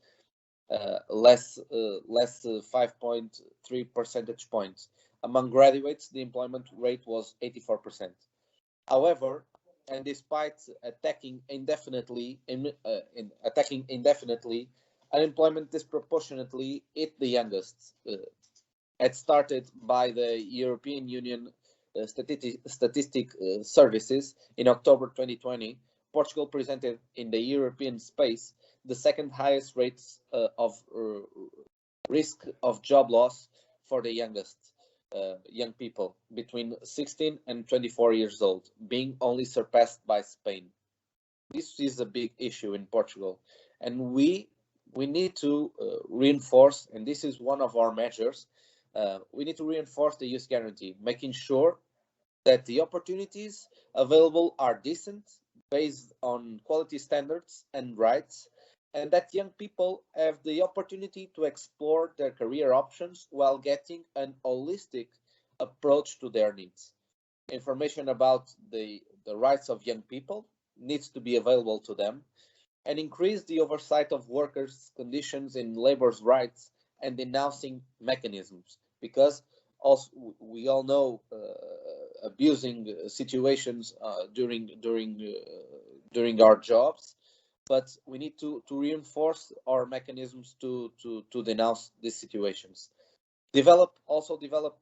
less 5.3 percentage points. Among graduates, the employment rate was 84%. However, and despite attacking indefinitely, unemployment disproportionately hit the youngest. It started by the European Union Statistic Services in October 2020. Portugal presented in the European space the second highest rates of risk of job loss for the youngest young people between 16 and 24 years old, being only surpassed by Spain. This is a big issue in Portugal, and we need to reinforce, and this is one of our measures, we need to reinforce the youth guarantee, making sure that the opportunities available are decent, based on quality standards and rights, and that young people have the opportunity to explore their career options while getting an holistic approach to their needs. Information about the rights of young people needs to be available to them, and increase the oversight of workers' conditions in labor's rights and denouncing mechanisms, because also we all know abusing situations during our jobs, but we need to reinforce our mechanisms to denounce these situations. Develop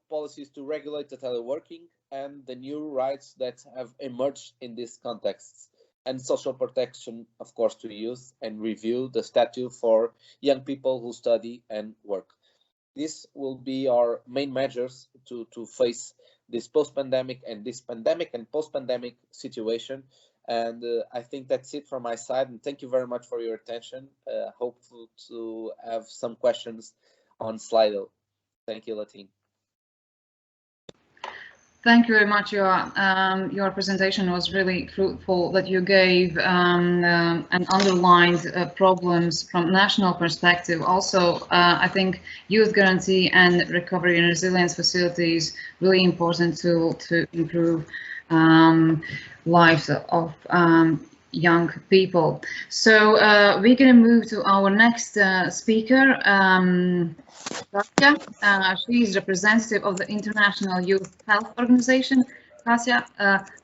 policies to regulate the teleworking and the new rights that have emerged in these contexts, and social protection, of course, to youth, and review the statute for young people who study and work. This will be our main measures to face this post-pandemic and post-pandemic situation. And I think that's it from my side. And thank you very much for your attention. Hopeful to have some questions on Slido. Thank you, Latin. Thank you very much. Your presentation was really fruitful, that you gave and underlined problems from national perspective. Also, I think youth guarantee and recovery and resilience facilities really important to improve lives of young people. So we're going to move to our next speaker, Kasia. She is representative of the International Youth Health Organization. Kasia,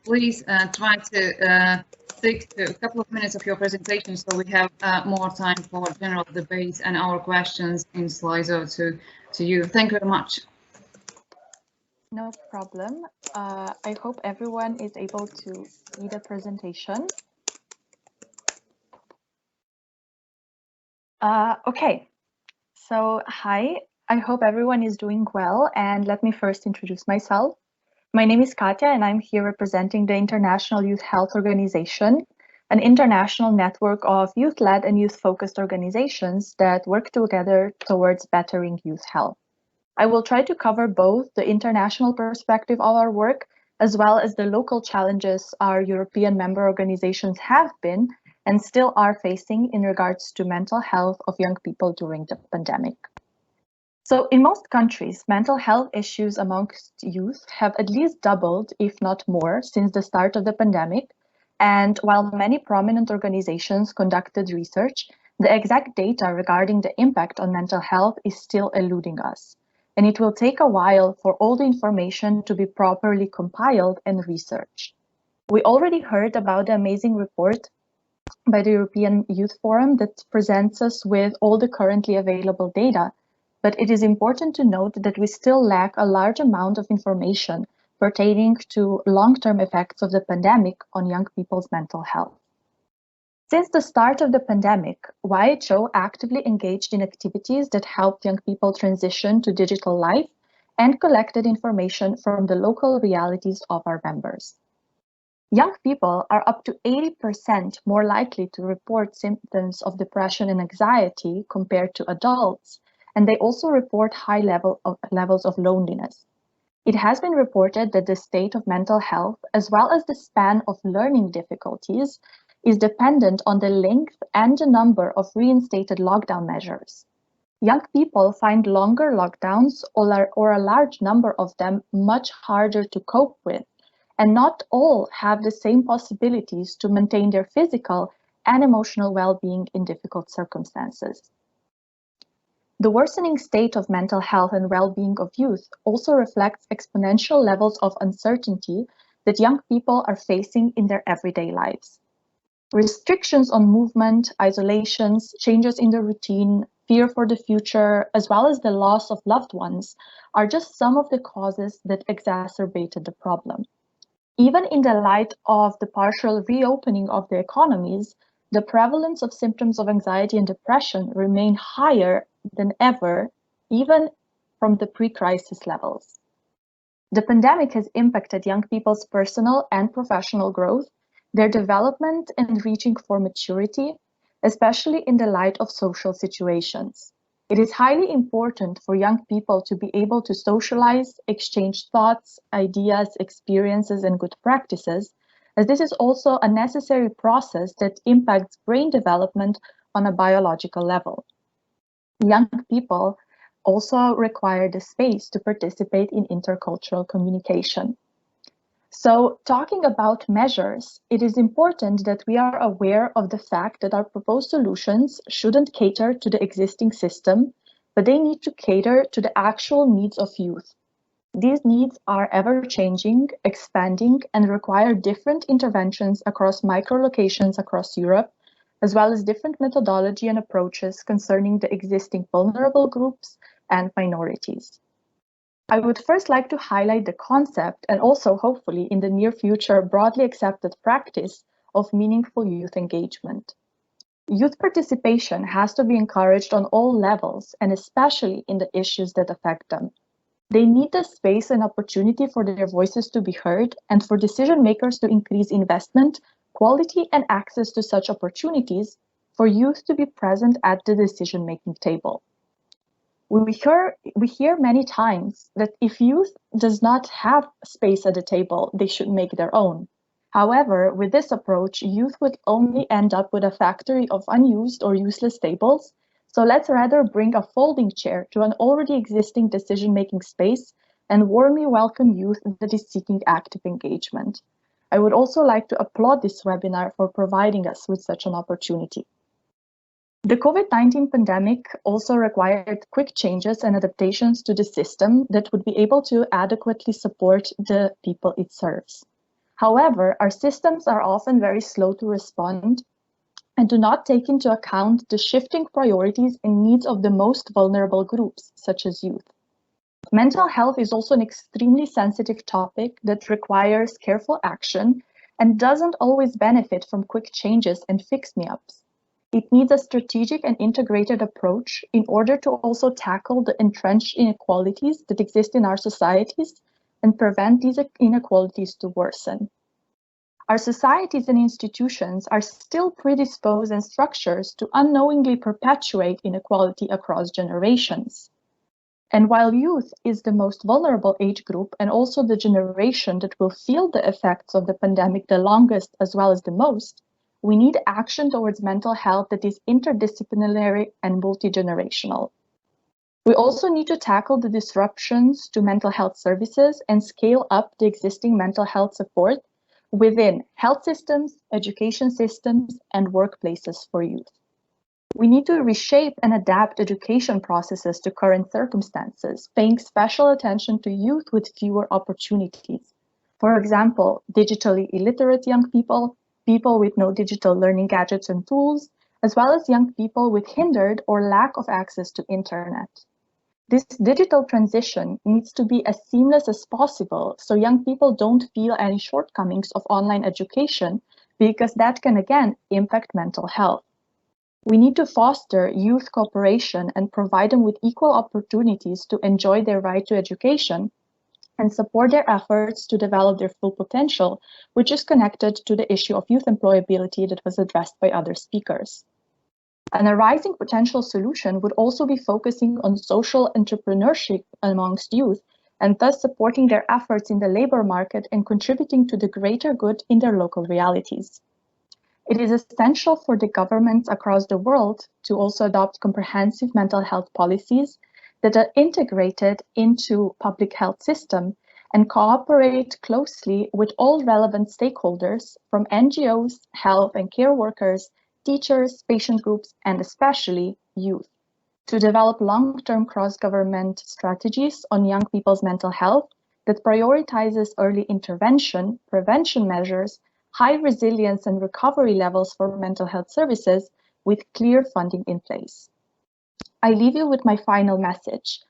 please try to stick to a couple of minutes of your presentation so we have more time for general debate and our questions in Slido to you. Thank you very much. No problem. I hope everyone is able to see the presentation. Okay, so hi, I hope everyone is doing well, and let me first introduce myself. My name is Katya, and I'm here representing the International Youth Health Organization, an international network of youth-led and youth-focused organizations that work together towards bettering youth health. I will try to cover both the international perspective of our work as well as the local challenges our European member organizations have been and still are facing in regards to mental health of young people during the pandemic. So in most countries, mental health issues amongst youth have at least doubled, if not more, since the start of the pandemic. And while many prominent organizations conducted research, the exact data regarding the impact on mental health is still eluding us. And it will take a while for all the information to be properly compiled and researched. We already heard about the amazing report by the European Youth Forum that presents us with all the currently available data, but it is important to note that we still lack a large amount of information pertaining to long-term effects of the pandemic on young people's mental health. Since the start of the pandemic, WHO actively engaged in activities that helped young people transition to digital life and collected information from the local realities of our members. Young people are up to 80% more likely to report symptoms of depression and anxiety compared to adults, and they also report high levels of loneliness. It has been reported that the state of mental health, as well as the span of learning difficulties, is dependent on the length and the number of reinstated lockdown measures. Young people find longer lockdowns or a large number of them much harder to cope with, and not all have the same possibilities to maintain their physical and emotional well-being in difficult circumstances. The worsening state of mental health and well-being of youth also reflects exponential levels of uncertainty that young people are facing in their everyday lives. Restrictions on movement, isolations, changes in the routine, fear for the future, as well as the loss of loved ones are just some of the causes that exacerbated the problem. Even in the light of the partial reopening of the economies, the prevalence of symptoms of anxiety and depression remain higher than ever, even from the pre-crisis levels. The pandemic has impacted young people's personal and professional growth, their development and reaching for maturity, especially in the light of social situations. It is highly important for young people to be able to socialize, exchange thoughts, ideas, experiences, and good practices, as this is also a necessary process that impacts brain development on a biological level. Young people also require the space to participate in intercultural communication. So, talking about measures, it is important that we are aware of the fact that our proposed solutions shouldn't cater to the existing system, but they need to cater to the actual needs of youth. These needs are ever-changing, expanding, and require different interventions across micro-locations across Europe, as well as different methodology and approaches concerning the existing vulnerable groups and minorities. I would first like to highlight the concept and also hopefully in the near future broadly accepted practice of meaningful youth engagement. Youth participation has to be encouraged on all levels and especially in the issues that affect them. They need the space and opportunity for their voices to be heard and for decision makers to increase investment, quality and access to such opportunities for youth to be present at the decision-making table. We hear many times that if youth does not have space at the table, they should make their own. However, with this approach, youth would only end up with a factory of unused or useless tables. So let's rather bring a folding chair to an already existing decision-making space and warmly welcome youth that is seeking active engagement. I would also like to applaud this webinar for providing us with such an opportunity. The COVID-19 pandemic also required quick changes and adaptations to the system that would be able to adequately support the people it serves. However, our systems are often very slow to respond and do not take into account the shifting priorities and needs of the most vulnerable groups, such as youth. Mental health is also an extremely sensitive topic that requires careful action and doesn't always benefit from quick changes and fix-me-ups. It needs a strategic and integrated approach in order to also tackle the entrenched inequalities that exist in our societies and prevent these inequalities to worsen. Our societies and institutions are still predisposed and structures to unknowingly perpetuate inequality across generations. And while youth is the most vulnerable age group and also the generation that will feel the effects of the pandemic the longest as well as the most, we need action towards mental health that is interdisciplinary and multi-generational. We also need to tackle the disruptions to mental health services and scale up the existing mental health support within health systems, education systems, and workplaces for youth. We need to reshape and adapt education processes to current circumstances, paying special attention to youth with fewer opportunities. For example, digitally illiterate young people, people with no digital learning gadgets and tools, as well as young people with hindered or lack of access to internet. This digital transition needs to be as seamless as possible so young people don't feel any shortcomings of online education because that can again impact mental health. We need to foster youth cooperation and provide them with equal opportunities to enjoy their right to education and support their efforts to develop their full potential, which is connected to the issue of youth employability that was addressed by other speakers. An arising potential solution would also be focusing on social entrepreneurship amongst youth and thus supporting their efforts in the labor market and contributing to the greater good in their local realities. It is essential for the governments across the world to also adopt comprehensive mental health policies that are integrated into public health system and cooperate closely with all relevant stakeholders from NGOs, health and care workers, teachers, patient groups, and especially youth, to develop long-term cross-government strategies on young people's mental health that prioritizes early intervention, prevention measures, high resilience and recovery levels for mental health services with clear funding in place. I leave you with my final message.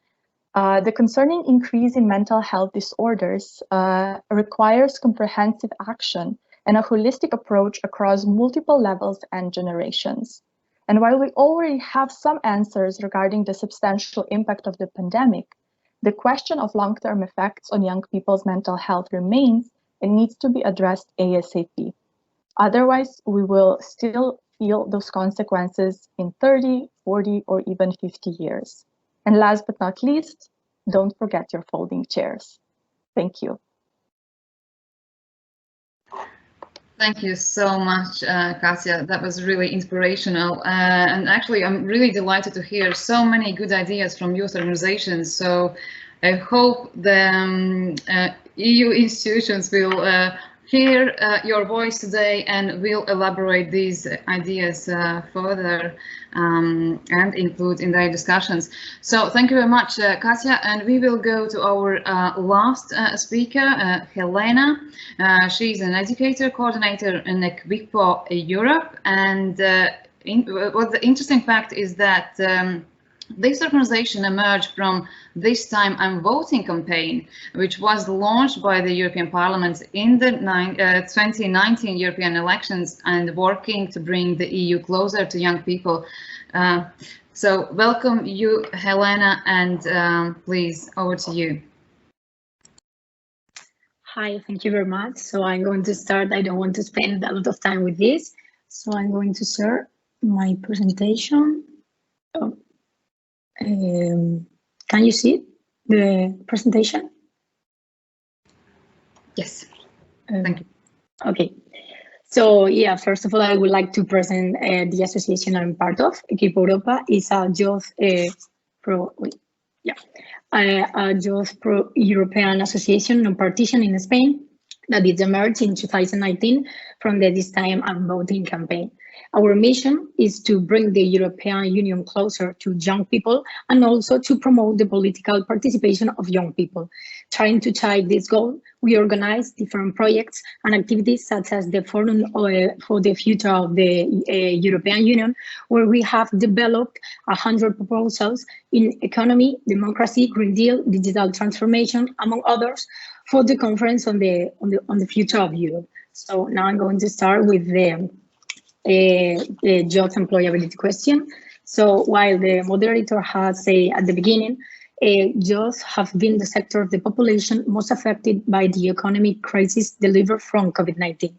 The concerning increase in mental health disorders requires comprehensive action and a holistic approach across multiple levels and generations. And while we already have some answers regarding the substantial impact of the pandemic, the question of long-term effects on young people's mental health remains and needs to be addressed ASAP. Otherwise, we will still feel those consequences in 30, 40, or even 50 years. And last but not least, don't forget your folding chairs. Thank you. Thank you so much, Kasia. That was really inspirational. And actually, I'm really delighted to hear so many good ideas from youth organizations. So I hope the EU institutions will hear your voice today and will elaborate these ideas further and include in their discussions. So thank you very much, Kasia, and we will go to our last speaker, Helena. She's an educator coordinator in EEESC Europe, and what the interesting fact is that this organization emerged from This Time I'm Voting campaign, which was launched by the European Parliament in the 2019 European elections and working to bring the EU closer to young people. So welcome you, Helena, and please, over to you. Hi, thank you very much. So I'm going to start. I don't want to spend a lot of time with this. So I'm going to share my presentation. Oh. Can you see the presentation? Yes, thank you. Okay, so yeah, first of all, I would like to present the association I'm part of. Equipo Europa is a youth pro-European association non-partisan in Spain that is emerged in 2019 from the This Time I'm Voting campaign. Our mission is to bring the European Union closer to young people and also to promote the political participation of young people. Trying to achieve this goal, we organize different projects and activities such as the Forum for the Future of the European Union, where we have developed 100 proposals in economy, democracy, Green Deal, digital transformation, among others, for the conference on the future of Europe. So now I'm going to start with the job employability question. So while the moderator has said at the beginning, jobs have been the sector of the population most affected by the economic crisis delivered from COVID-19.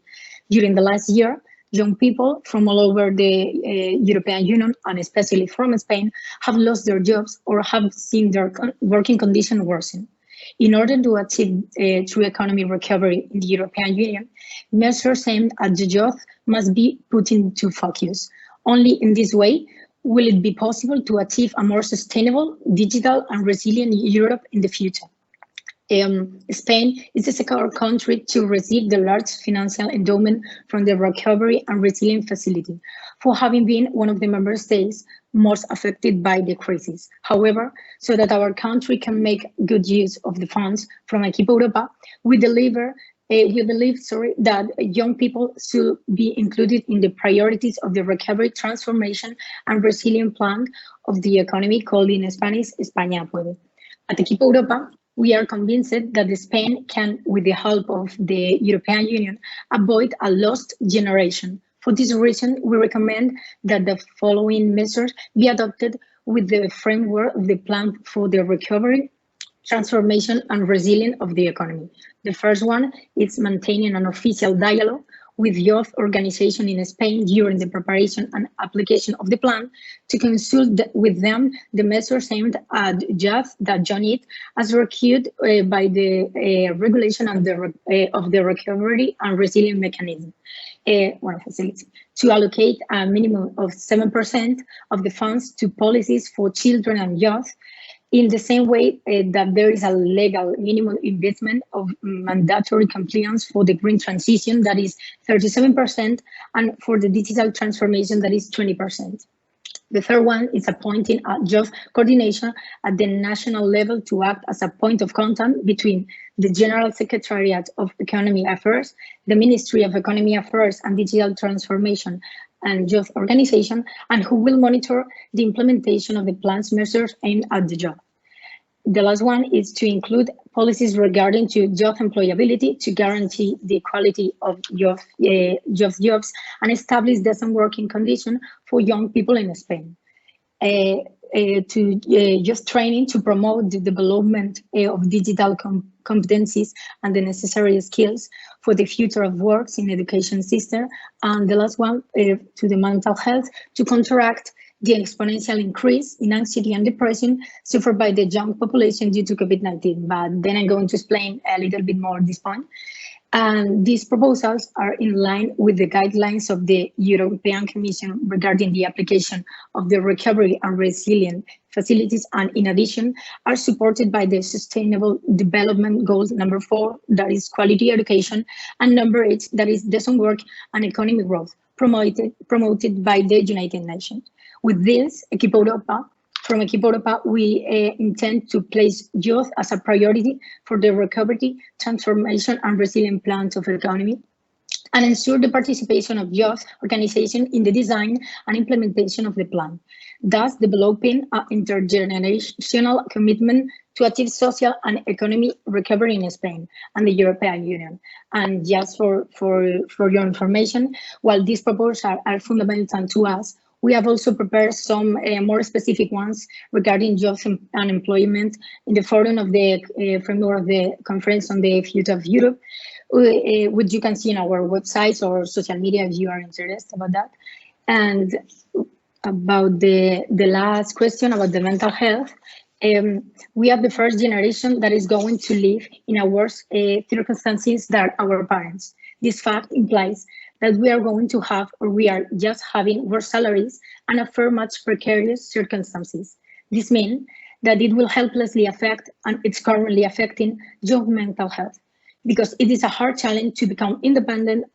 During the last year, young people from all over the European Union, and especially from Spain, have lost their jobs or have seen their working conditions worsen. In order to achieve true economic recovery in the European Union, measures aimed at the youth must be put into focus. Only in this way will it be possible to achieve a more sustainable, digital and resilient Europe in the future. Spain is the second country to receive the large financial endowment from the Recovery and Resilience Facility, for having been one of the member states most affected by the crisis. However, so that our country can make good use of the funds from Equipo Europa, we believe that young people should be included in the priorities of the Recovery, Transformation and Resilience Plan of the economy, called in Spanish, España Puede. At Equipo Europa, we are convinced that Spain can, with the help of the European Union, avoid a lost generation, For this reason, we recommend that the following measures be adopted with the framework of the plan for the recovery, transformation and resilience of the economy. The first one is maintaining an official dialogue with youth organizations in Spain during the preparation and application of the plan to consult with them the measures aimed at youth that join it as required by the regulation of the recovery and resilience mechanism. Facility to allocate a minimum of 7% of the funds to policies for children and youth, in the same way that there is a legal minimum investment of mandatory compliance for the green transition, that is 37%, and for the digital transformation, that is 20%. The third one is appointing a job coordination at the national level to act as a point of contact between the General Secretariat of Economic Affairs, the Ministry of Economic Affairs and Digital Transformation and Youth Organization, and who will monitor the implementation of the plan's measures aimed at the job. The last one is to include policies regarding to youth employability to guarantee the equality of youth jobs and establish decent working conditions for young people in Spain. Youth training to promote the development of digital competencies and the necessary skills for the future of works in education system. And the last one, to the mental health, to counteract the exponential increase in anxiety and depression suffered by the young population due to COVID-19. But then I'm going to explain a little bit more at this point. And these proposals are in line with the guidelines of the European Commission regarding the application of the recovery and resilience facilities, and in addition are supported by the Sustainable Development Goals number 4, that is quality education, and number 8, that is decent work and economic growth, promoted by the United Nations. With this, from Equipo Europa, we intend to place youth as a priority for the recovery, transformation and resilient plans of the economy, and ensure the participation of youth organizations in the design and implementation of the plan, thus developing an intergenerational commitment to achieve social and economic recovery in Spain and the European Union. And just for your information, while these proposals are fundamental to us, we have also prepared some more specific ones regarding jobs and employment in the forum of the framework of the Conference on the Future of Europe, which you can see on our websites or social media if you are interested about that. And about the last question about the mental health, we are the first generation that is going to live in a worse circumstances than our parents. This fact implies that we are going to have, or we are just having, worse salaries and a far much precarious circumstances. This means that it will helplessly affect, and it's currently affecting, young mental health, because it is a hard challenge to become independent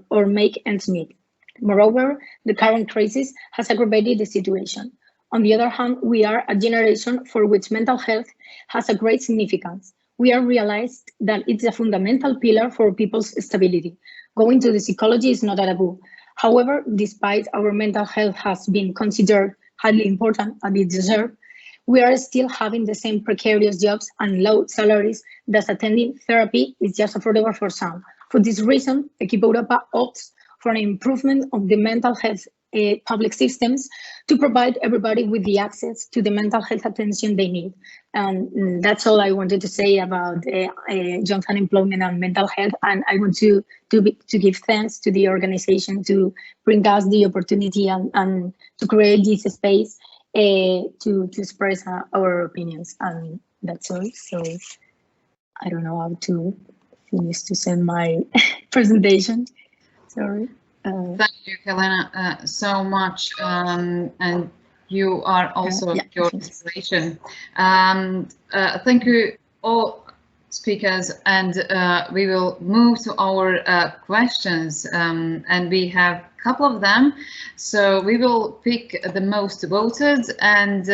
or make ends meet. Moreover, the current crisis has aggravated the situation. On the other hand, we are a generation for which mental health has a great significance. We have realized that it's a fundamental pillar for people's stability. Going to the psychology is not a taboo. However, despite our mental health has been considered highly important and it deserves, we are still having the same precarious jobs and low salaries that attending therapy is just affordable for some. For this reason, Equipo Europa opts for an improvement of the mental health public systems to provide everybody with the access to the mental health attention they need. And that's all I wanted to say about youth unemployment and mental health. And I want to give thanks to the organization to bring us the opportunity and to create this space to express our opinions. And that's all. So I don't know how to finish to send my presentation. Sorry. Thank you, Helena, so much, and you are also your inspiration. Thank you, all speakers, and we will move to our questions, and we have a couple of them. So we will pick the most voted, and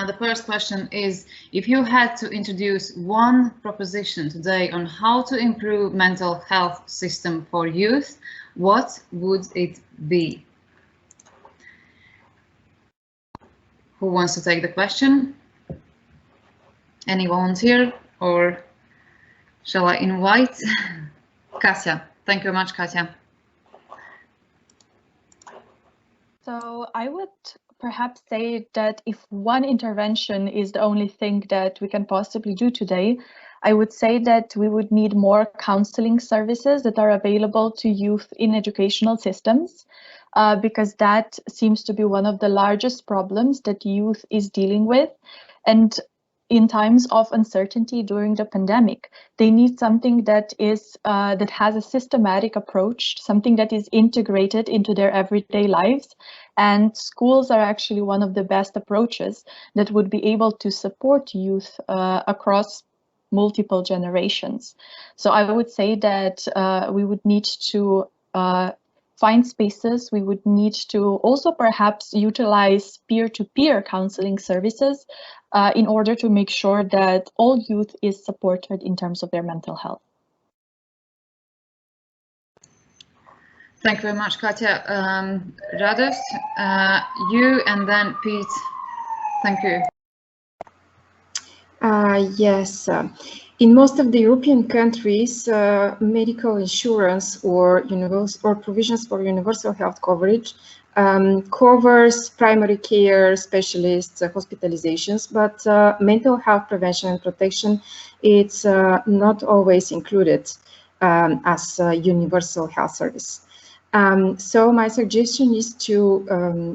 the first question is, if you had to introduce one proposition today on how to improve mental health system for youth, what would it be? Who wants to take the question? Any volunteer, or shall I invite? Kasia, thank you very much, Kasia. So I would perhaps say that if one intervention is the only thing that we can possibly do today, I would say that we would need more counseling services that are available to youth in educational systems, because that seems to be one of the largest problems that youth is dealing with. And in times of uncertainty during the pandemic, they need something that is that has a systematic approach, something that is integrated into their everyday lives. And schools are actually one of the best approaches that would be able to support youth across multiple generations. So I would say that we would need to find spaces. We would need to also perhaps utilize peer-to-peer counseling services in order to make sure that all youth is supported in terms of their mental health. Thank you very much, Katja. Radost, you and then Pete. Thank you. Yes. In most of the European countries, medical insurance or provisions for universal health coverage covers primary care, specialists, hospitalizations, but mental health prevention and protection, it's not always included as a universal health service. So my suggestion is to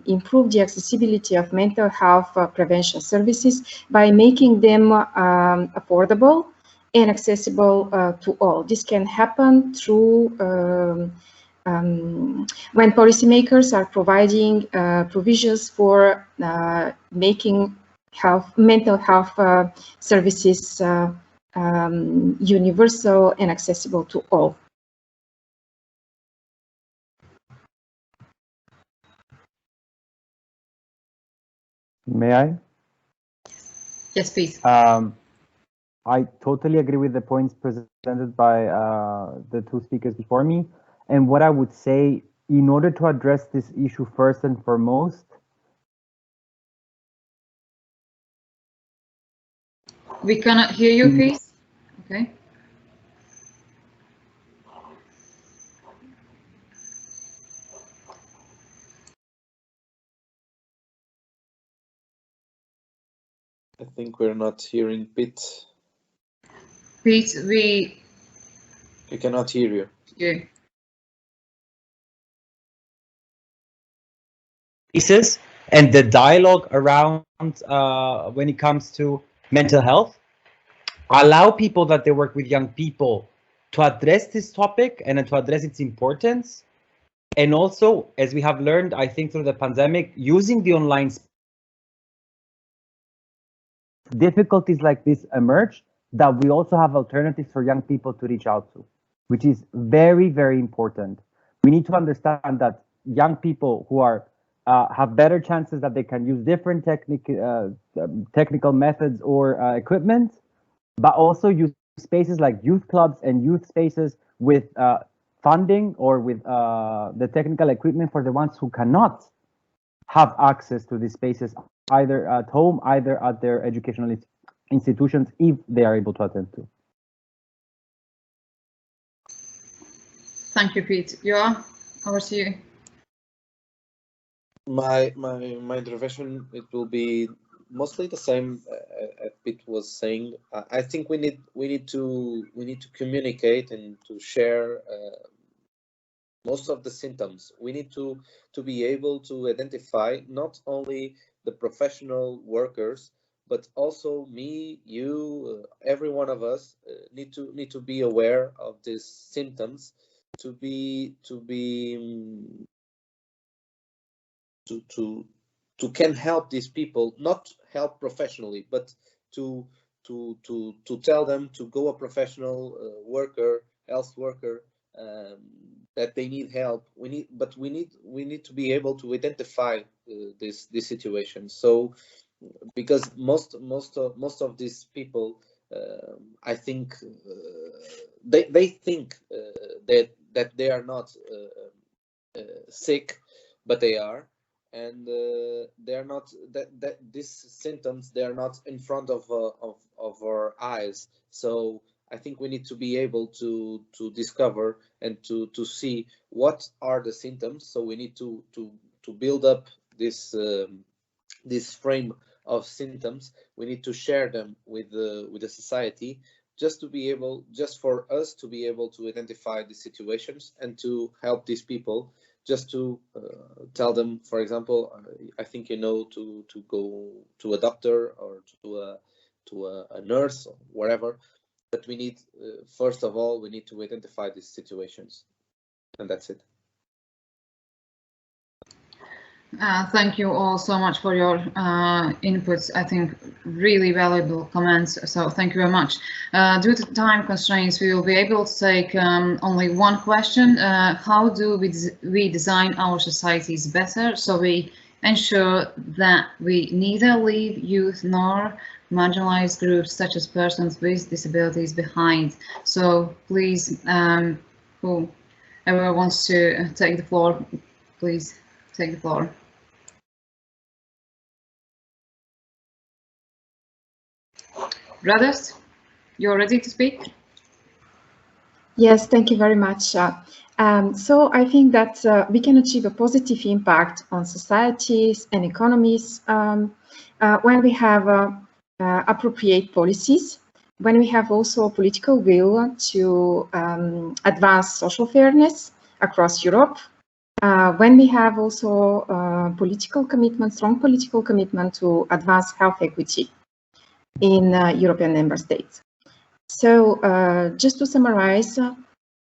improve the accessibility of mental health prevention services by making them affordable and accessible to all. This can happen through when policymakers are providing provisions for making mental health services universal and accessible to all. May I? Yes, please. I totally agree with the points presented by the two speakers before me. And what I would say, in order to address this issue first and foremost, We cannot hear you, please. Okay. I think we're not hearing Pete. Pete, we cannot hear you. Yeah. Pieces and the dialogue around when it comes to mental health, allow people that they work with young people to address this topic and to address its importance. And also, as we have learned, I think through the pandemic, using the online difficulties like this emerge, that we also have alternatives for young people to reach out to, which is very, very important. We need to understand that young people who are have better chances that they can use different technical methods or equipment, but also use spaces like youth clubs and youth spaces with funding or with the technical equipment for the ones who cannot have access to these spaces, either at home, either at their educational institutions, if they are able to attend to. Thank you, Pete. Joa, over to you. My intervention, it will be mostly the same as Pete was saying. I think we need to communicate and to share most of the symptoms. We need to be able to identify not only the professional workers, but also me, you, every one of us need to be aware of these symptoms, to can help these people, not help professionally, but to tell them to go a professional health worker, that they need help. We need to be able to identify this situation. So because most of these people, I think they think that they are not sick, but they are. And they are not that these symptoms, they are not in front of our eyes. So I think we need to be able to discover and to see what are the symptoms. So we need to build up this this frame of symptoms, we need to share them with the society, just for us to be able to identify the situations and to help these people, just to tell them, for example, I think to go to a doctor or to a nurse or wherever. But we need, first of all, we need to identify these situations, and that's it. Thank you all so much for your inputs. I think really valuable comments. So thank you very much. Due to time constraints, we will be able to take only one question. How do we design our societies better so we ensure that we neither leave youth nor marginalized groups such as persons with disabilities behind? So please, whoever wants to take the floor, please take the floor. Brothers, you're ready to speak? Yes, thank you very much. So I think that we can achieve a positive impact on societies and economies when we have appropriate policies, when we have also political will to advance social fairness across Europe, when we have also strong political commitment to advance health equity in European member states. So just to summarize,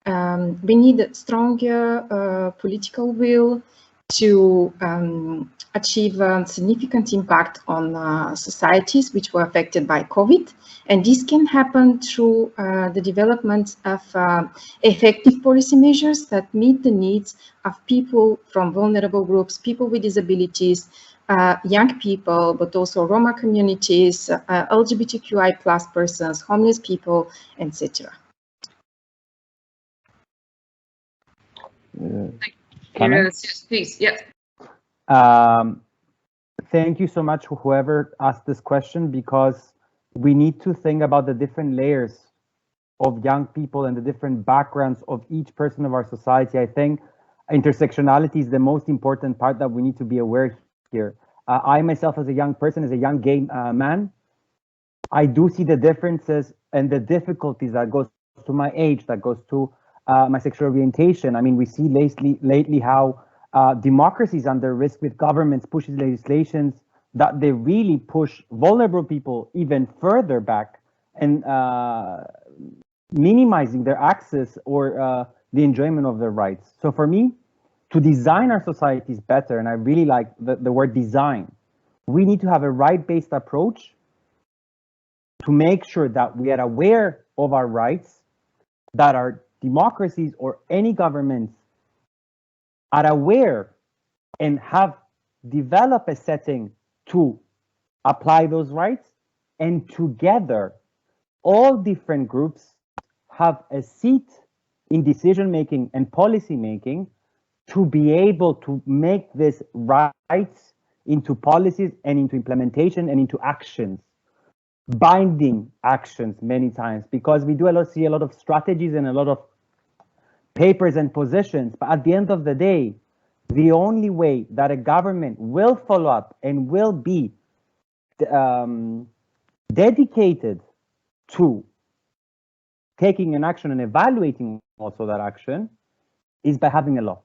we need stronger political will to achieve a significant impact on societies which were affected by COVID. And this can happen through the development of effective policy measures that meet the needs of people from vulnerable groups, people with disabilities, young people, but also Roma communities, LGBTQI+ persons, homeless people, etc. Yes, please. Yes. Thank you so much, whoever asked this question, because we need to think about the different layers of young people and the different backgrounds of each person of our society. I think intersectionality is the most important part that we need to be aware here. I myself, as a young person, as a young gay man, I do see the differences and the difficulties that goes to my age, that goes to my sexual orientation. I mean, we see lately how democracy is under risk with governments pushing legislations that they really push vulnerable people even further back and minimizing their access or the enjoyment of their rights. So for me, to design our societies better, and I really like the word design, we need to have a right-based approach to make sure that we are aware of our rights, that our democracies or any governments are aware and have developed a setting to apply those rights, and together all different groups have a seat in decision making and policy making to be able to make these rights into policies and into implementation and into actions, binding actions many times, because we do see a lot of strategies and a lot of papers and positions, but at the end of the day, the only way that a government will follow up and will be dedicated to taking an action and evaluating also that action is by having a law,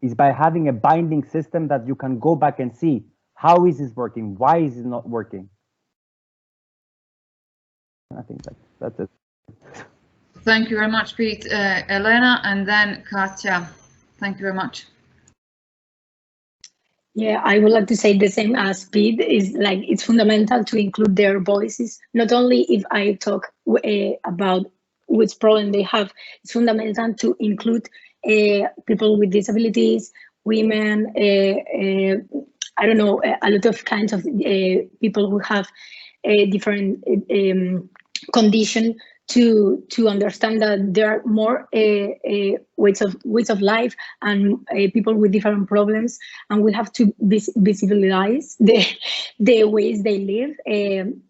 is by having a binding system that you can go back and see how is this working, why is it not working. I think that's it. Thank you very much, Pete. Elena, and then Katja. Thank you very much. Yeah, I would like to say the same as Pete. Is like it's fundamental to include their voices. Not only if I talk about which problem they have, it's fundamental to include people with disabilities, women, I don't know, a lot of kinds of people who have a different condition, to understand that there are more ways of life and people with different problems, and we have to visibilize the ways they live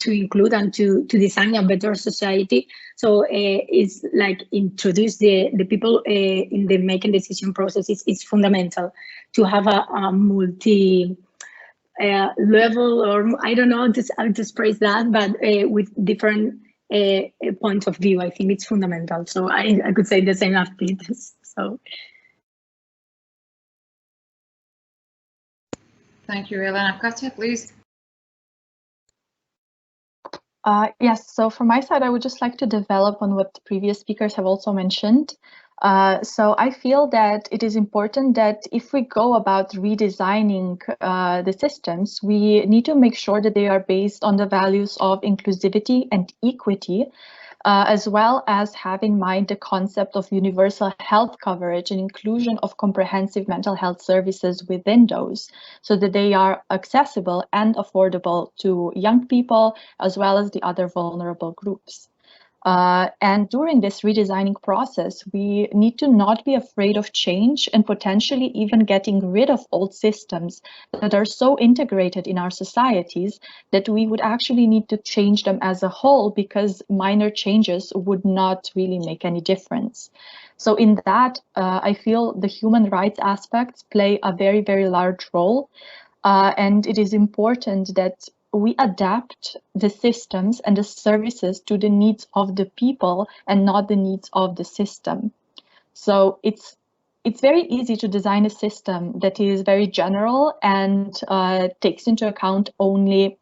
to include and to design a better society. So it's like introduce the people in the making decision process is fundamental to have a multi level, or I don't know, I'll just praise that, but with different point of view. I think it's fundamental. So I could say the same after this. So Thank you, Elena. Katja, please. Yes, so from my side, I would just like to develop on what the previous speakers have also mentioned. So I feel that it is important that if we go about redesigning the systems, we need to make sure that they are based on the values of inclusivity and equity, as well as have in mind the concept of universal health coverage and inclusion of comprehensive mental health services within those, so that they are accessible and affordable to young people, as well as the other vulnerable groups. And during this redesigning process, we need to not be afraid of change and potentially even getting rid of old systems that are so integrated in our societies that we would actually need to change them as a whole, because minor changes would not really make any difference. So in that, I feel the human rights aspects play a very, very large role. And it is important that we adapt the systems and the services to the needs of the people and not the needs of the system. So it's very easy to design a system that is very general and takes into account only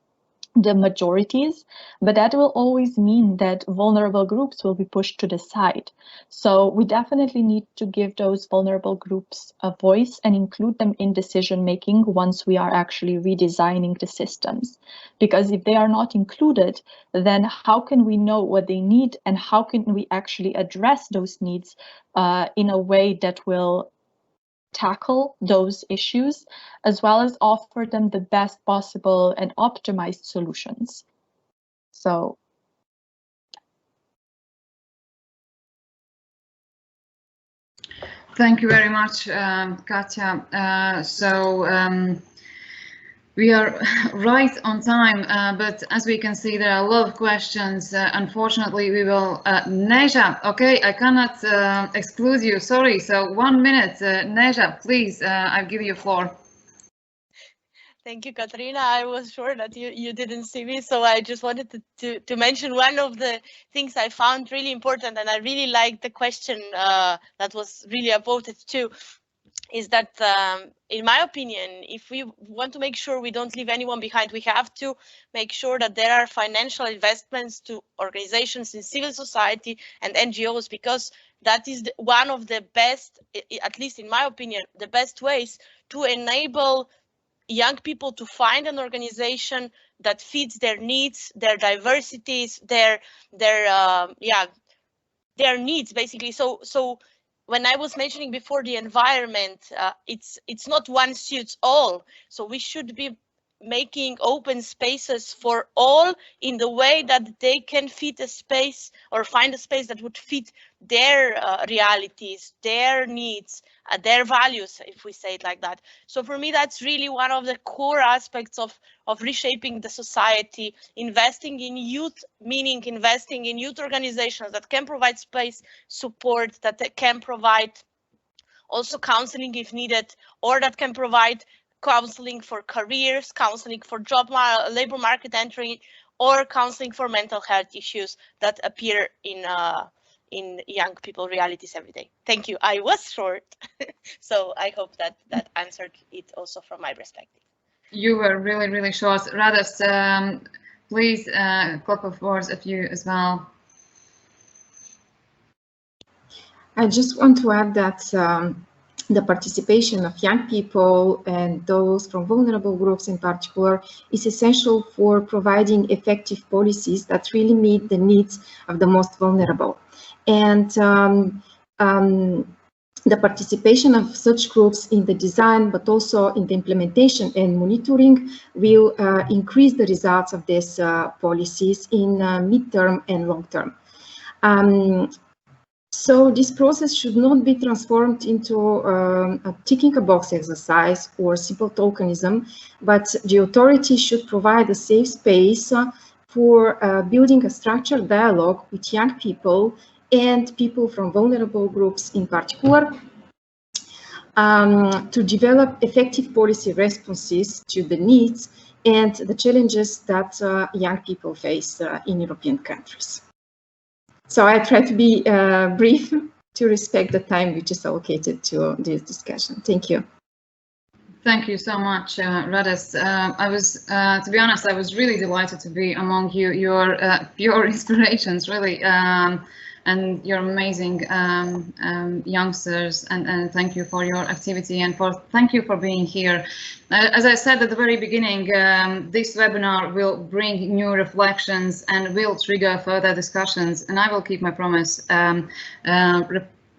the majorities, but that will always mean that vulnerable groups will be pushed to the side. So we definitely need to give those vulnerable groups a voice and include them in decision making once we are actually redesigning the systems. Because if they are not included, then how can we know what they need, and how can we actually address those needs in a way that will tackle those issues, as well as offer them the best possible and optimized solutions. So Thank you very much, Katja. We are right on time, but as we can see, there are a lot of questions. Unfortunately, we will. Neja, okay, I cannot exclude you. Sorry. So 1 minute, Neja, please. I'll give you the floor. Thank you, Katarina. I was sure that you didn't see me, so I just wanted to mention one of the things I found really important, and I really liked the question that was really voted too, is that, in my opinion, if we want to make sure we don't leave anyone behind, we have to make sure that there are financial investments to organizations in civil society and NGOs, because that is one of the best, at least in my opinion, the best ways to enable young people to find an organization that fits their needs, their diversities, their needs, basically. So when I was mentioning before the environment, it's not one suits all. So we should be making open spaces for all in the way that they can fit a space or find a space that would fit their realities, their needs, their values, if we say it like that. So for me, that's really one of the core aspects of reshaping the society, investing in youth, meaning investing in youth organizations that can provide space, support, that can provide also counseling if needed, or that can provide counseling for careers, counseling for labor market entry, or counseling for mental health issues that appear in young people realities every day. Thank you. I was short, so I hope that answered it also from my perspective. You were really, really short. Radas, please, a couple of words of you as well. I just want to add that the participation of young people and those from vulnerable groups in particular is essential for providing effective policies that really meet the needs of the most vulnerable. And the participation of such groups in the design, but also in the implementation and monitoring, will increase the results of these policies in midterm and long term. So this process should not be transformed into a ticking a box exercise or simple tokenism, but the authority should provide a safe space for building a structured dialogue with young people and people from vulnerable groups in particular, to develop effective policy responses to the needs and the challenges that young people face in European countries. So I try to be brief to respect the time which is allocated to this discussion. Thank you. Thank you so much, Radis. To be honest, I was really delighted to be among you, your pure inspirations, really, and your amazing youngsters. And thank you for your activity and thank you for being here. As I said at the very beginning, this webinar will bring new reflections and will trigger further discussions. And I will keep my promise.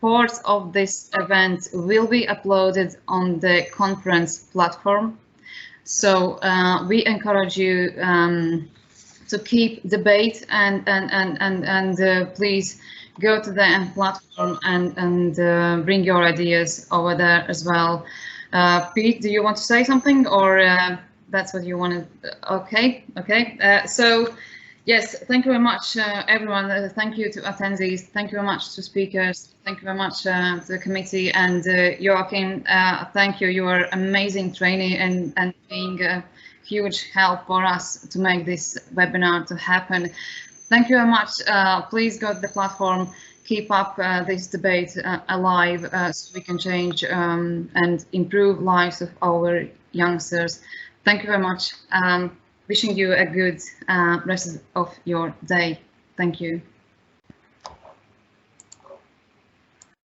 Reports of this event will be uploaded on the conference platform. So we encourage you to keep debate and please go to the platform and bring your ideas over there as well. Pete, do you want to say something, or that's what you wanted? Okay. So yes, thank you very much, everyone. Thank you to attendees. Thank you very much to speakers. Thank you very much to the committee, and Joachim. Thank you. You are amazing training and being a huge help for us to make this webinar to happen. Thank you very much. Please go to the platform. Keep up this debate alive so we can change and improve lives of our youngsters. Thank you very much. Wishing you a good rest of your day. Thank you.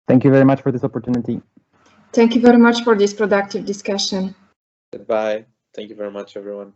Thank you very much for this opportunity. Thank you very much for this productive discussion. Goodbye. Thank you very much, everyone.